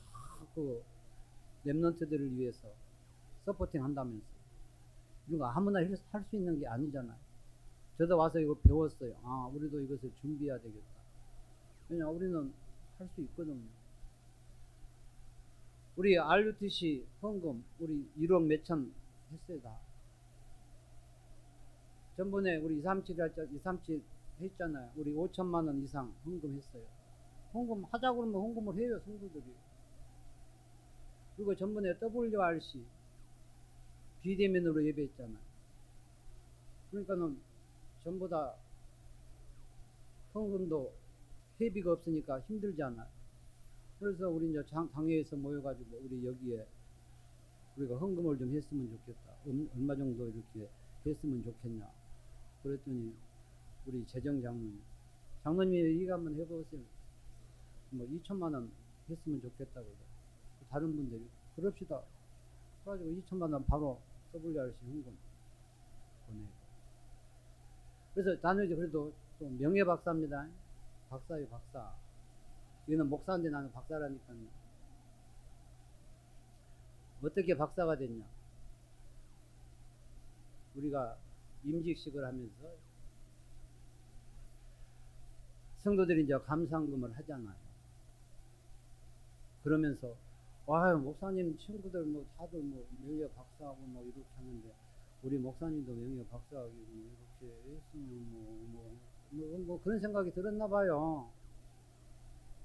렘넌트들을 위해서 서포팅 한다면서. 이거 아무나 할 수 있는 게 아니잖아요. 저도 와서 이거 배웠어요. 아, 우리도 이것을 준비해야 되겠다. 왜냐, 우리는 할 수 있거든요. 우리 RUTC 헌금, 우리 1억 몇천 했어요, 다. 전번에 우리 237 했잖아요. 우리 5천만 원 이상 헌금했어요. 헌금 하자고 그러면 헌금을 해요, 성도들이. 그리고 전번에 WRC 비대면으로 예배했잖아요. 그러니까는 전부 다 헌금도 회비가 없으니까 힘들잖아요. 그래서 우리 이제 당회에서 모여가지고 우리 여기에 우리가 헌금을 좀 했으면 좋겠다. 얼마 정도 이렇게 했으면 좋겠냐. 그랬더니 우리 장로님이 이거 한번 해보세요. 뭐 2천만 원 했으면 좋겠다고. 다른 분들이 그럽시다. 그래가지고 2천만 원 바로 WRC 헌금 보내고. 그래서 나는 이제 그래도 좀 명예 박사입니다. 박사예요, 박사. 이거는 목사인데 나는 박사라니까요. 어떻게 박사가 됐냐? 우리가 임직식을 하면서 성도들이 이제 감상금을 하잖아요. 그러면서 와, 목사님 친구들 뭐 다들 뭐 명예 박사하고 뭐 이렇게 하는데 우리 목사님도 명예 박사하고 뭐 이렇게 했으면 뭐 그런 생각이 들었나 봐요.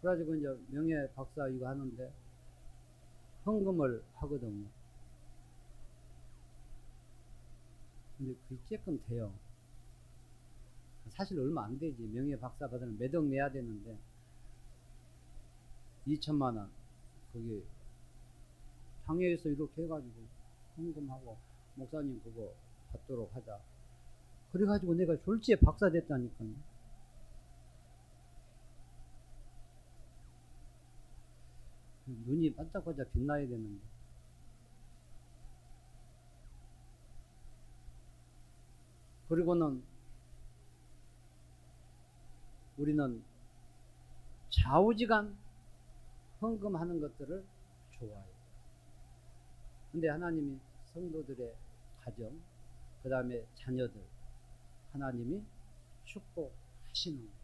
그래가지고 이제 명예 박사 이거 하는데 헌금을 하거든요. 근데 그게 조금 돼요. 사실 얼마 안 되지. 명예 박사 받으면 몇 억 내야 되는데 2천만 원 거기 당회에서 이렇게 해가지고 헌금하고 목사님 그거 받도록 하자. 그래가지고 내가 졸지에 박사 됐다니까요. 눈이 반짝반짝 빛나야 되는데. 그리고는 우리는 좌우지간 헌금하는 것들을 좋아해요. 근데 하나님이 성도들의 가정, 그 다음에 자녀들, 하나님이 축복하시는 거예요.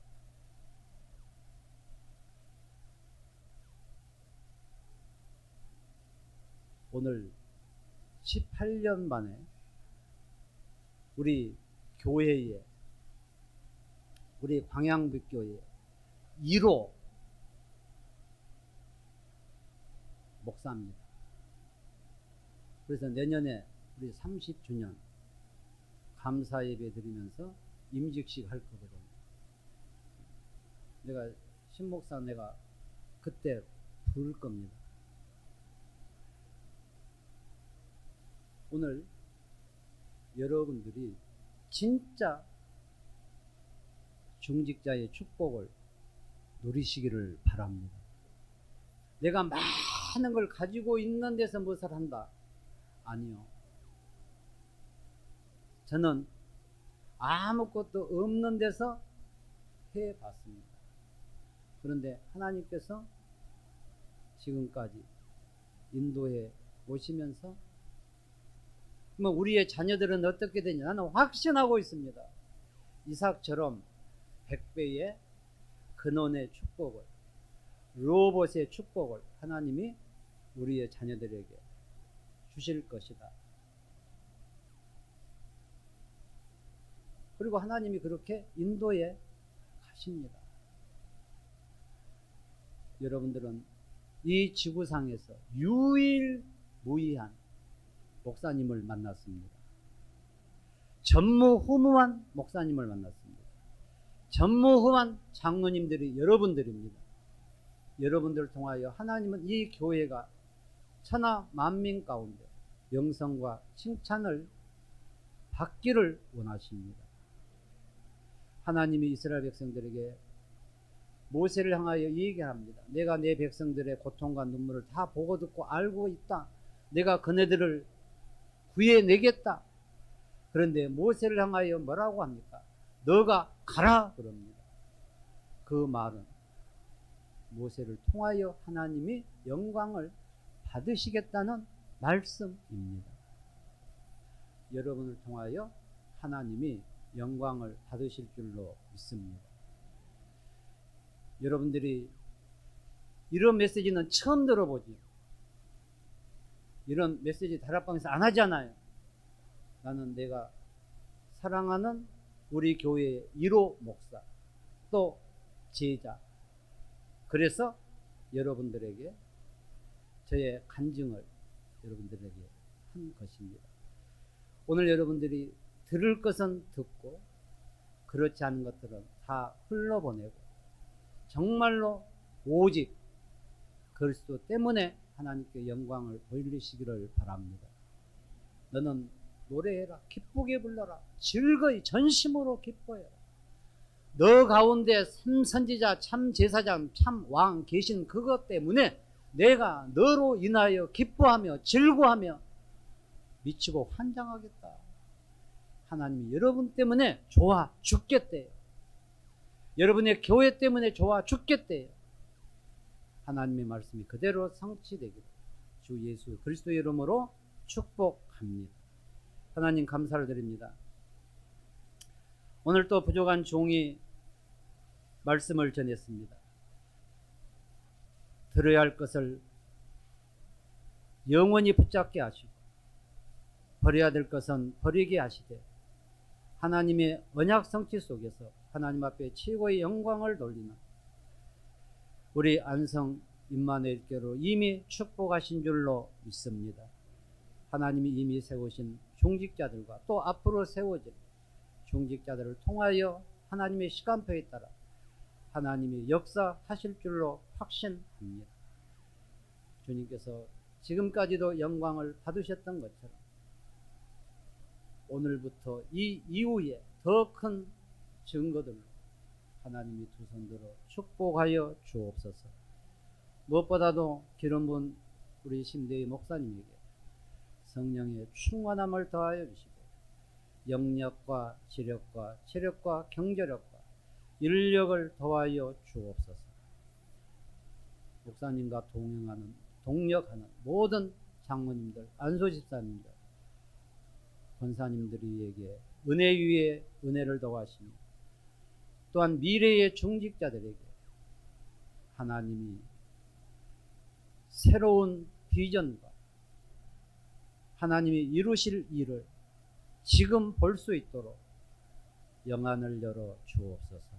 오늘 18년 만에 우리 교회에, 우리 광양북교회 1호 목사입니다. 그래서 내년에 우리 30주년 감사 예배 드리면서 임직식 할 거거든요. 내가 신목사 내가 그때 부를 겁니다. 오늘 여러분들이 진짜 중직자의 축복을 누리시기를 바랍니다. 내가 많은 걸 가지고 있는 데서 무엇을 한다? 아니요. 저는 아무것도 없는 데서 해봤습니다. 그런데 하나님께서 지금까지 인도해 오시면서 뭐 우리의 자녀들은 어떻게 되냐? 나는 확신하고 있습니다. 이삭처럼 100배의 근원의 축복을, 로봇의 축복을 하나님이 우리의 자녀들에게 주실 것이다. 그리고 하나님이 그렇게 인도해 가십니다. 여러분들은 이 지구상에서 유일무이한 목사님을 만났습니다. 전무후무한 목사님을 만났습니다. 전무후무한 장로님들이 여러분들입니다. 여러분들을 통하여 하나님은 이 교회가 천하 만민 가운데 영성과 칭찬을 받기를 원하십니다. 하나님이 이스라엘 백성들에게 모세를 향하여 얘기합니다. 내가 내 백성들의 고통과 눈물을 다 보고 듣고 알고 있다. 내가 그네들을 구해내겠다. 그런데 모세를 향하여 뭐라고 합니까? 너가 가라 그럽니다. 그 말은 모세를 통하여 하나님이 영광을 받으시겠다는 말씀입니다. 여러분을 통하여 하나님이 영광을 받으실 줄로 믿습니다. 여러분들이 이런 메시지는 처음 들어보지. 이런 메시지 다락방에서 안 하잖아요. 나는 내가 사랑하는 우리 교회의 1호 목사, 또 제자. 그래서 여러분들에게 저의 간증을 여러분들에게 한 것입니다. 오늘 여러분들이 들을 것은 듣고 그렇지 않은 것들은 다 흘러보내고 정말로 오직 그리스도 때문에 하나님께 영광을 돌리시기를 바랍니다. 너는 노래해라, 기쁘게 불러라, 즐거이 전심으로 기뻐해라. 너 가운데 참 선지자, 참 제사장, 참 왕 계신 그것 때문에 내가 너로 인하여 기뻐하며 즐거워하며 미치고 환장하겠다. 하나님이 여러분 때문에 좋아 죽겠대요. 여러분의 교회 때문에 좋아 죽겠대요. 하나님의 말씀이 그대로 성취되기를 주 예수 그리스도의 이름으로 축복합니다. 하나님 감사를 드립니다. 오늘 또 부족한 종이 말씀을 전했습니다. 들어야 할 것을 영원히 붙잡게 하시고 버려야 될 것은 버리게 하시되 하나님의 언약 성취 속에서 하나님 앞에 최고의 영광을 돌리는 우리 안성 임마누엘교로 이미 축복하신 줄로 믿습니다. 하나님이 이미 세우신 중직자들과 또 앞으로 세워질 중직자들을 통하여 하나님의 시간표에 따라 하나님이 역사하실 줄로 확신합니다. 주님께서 지금까지도 영광을 받으셨던 것처럼 오늘부터 이 이후에 더 큰 증거들로 하나님이 두 손들어 축복하여 주옵소서. 무엇보다도 기름 부은 우리 심대희 목사님에게 성령의 충만함을 더하여 주시고 영력과 지력과 체력과 경제력과 인력을 더하여 주옵소서. 목사님과 동력하는 모든 장로님들, 안소집사님들, 권사님들에게 은혜 위에 은혜를 더하시며 또한 미래의 중직자들에게 하나님이 새로운 비전과 하나님이 이루실 일을 지금 볼 수 있도록 영안을 열어 주옵소서.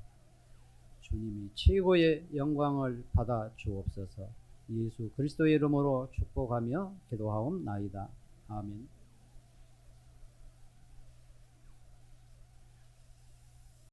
주님이 최고의 영광을 받아 주옵소서. 예수 그리스도의 이름으로 축복하며 기도하옵나이다. 아멘.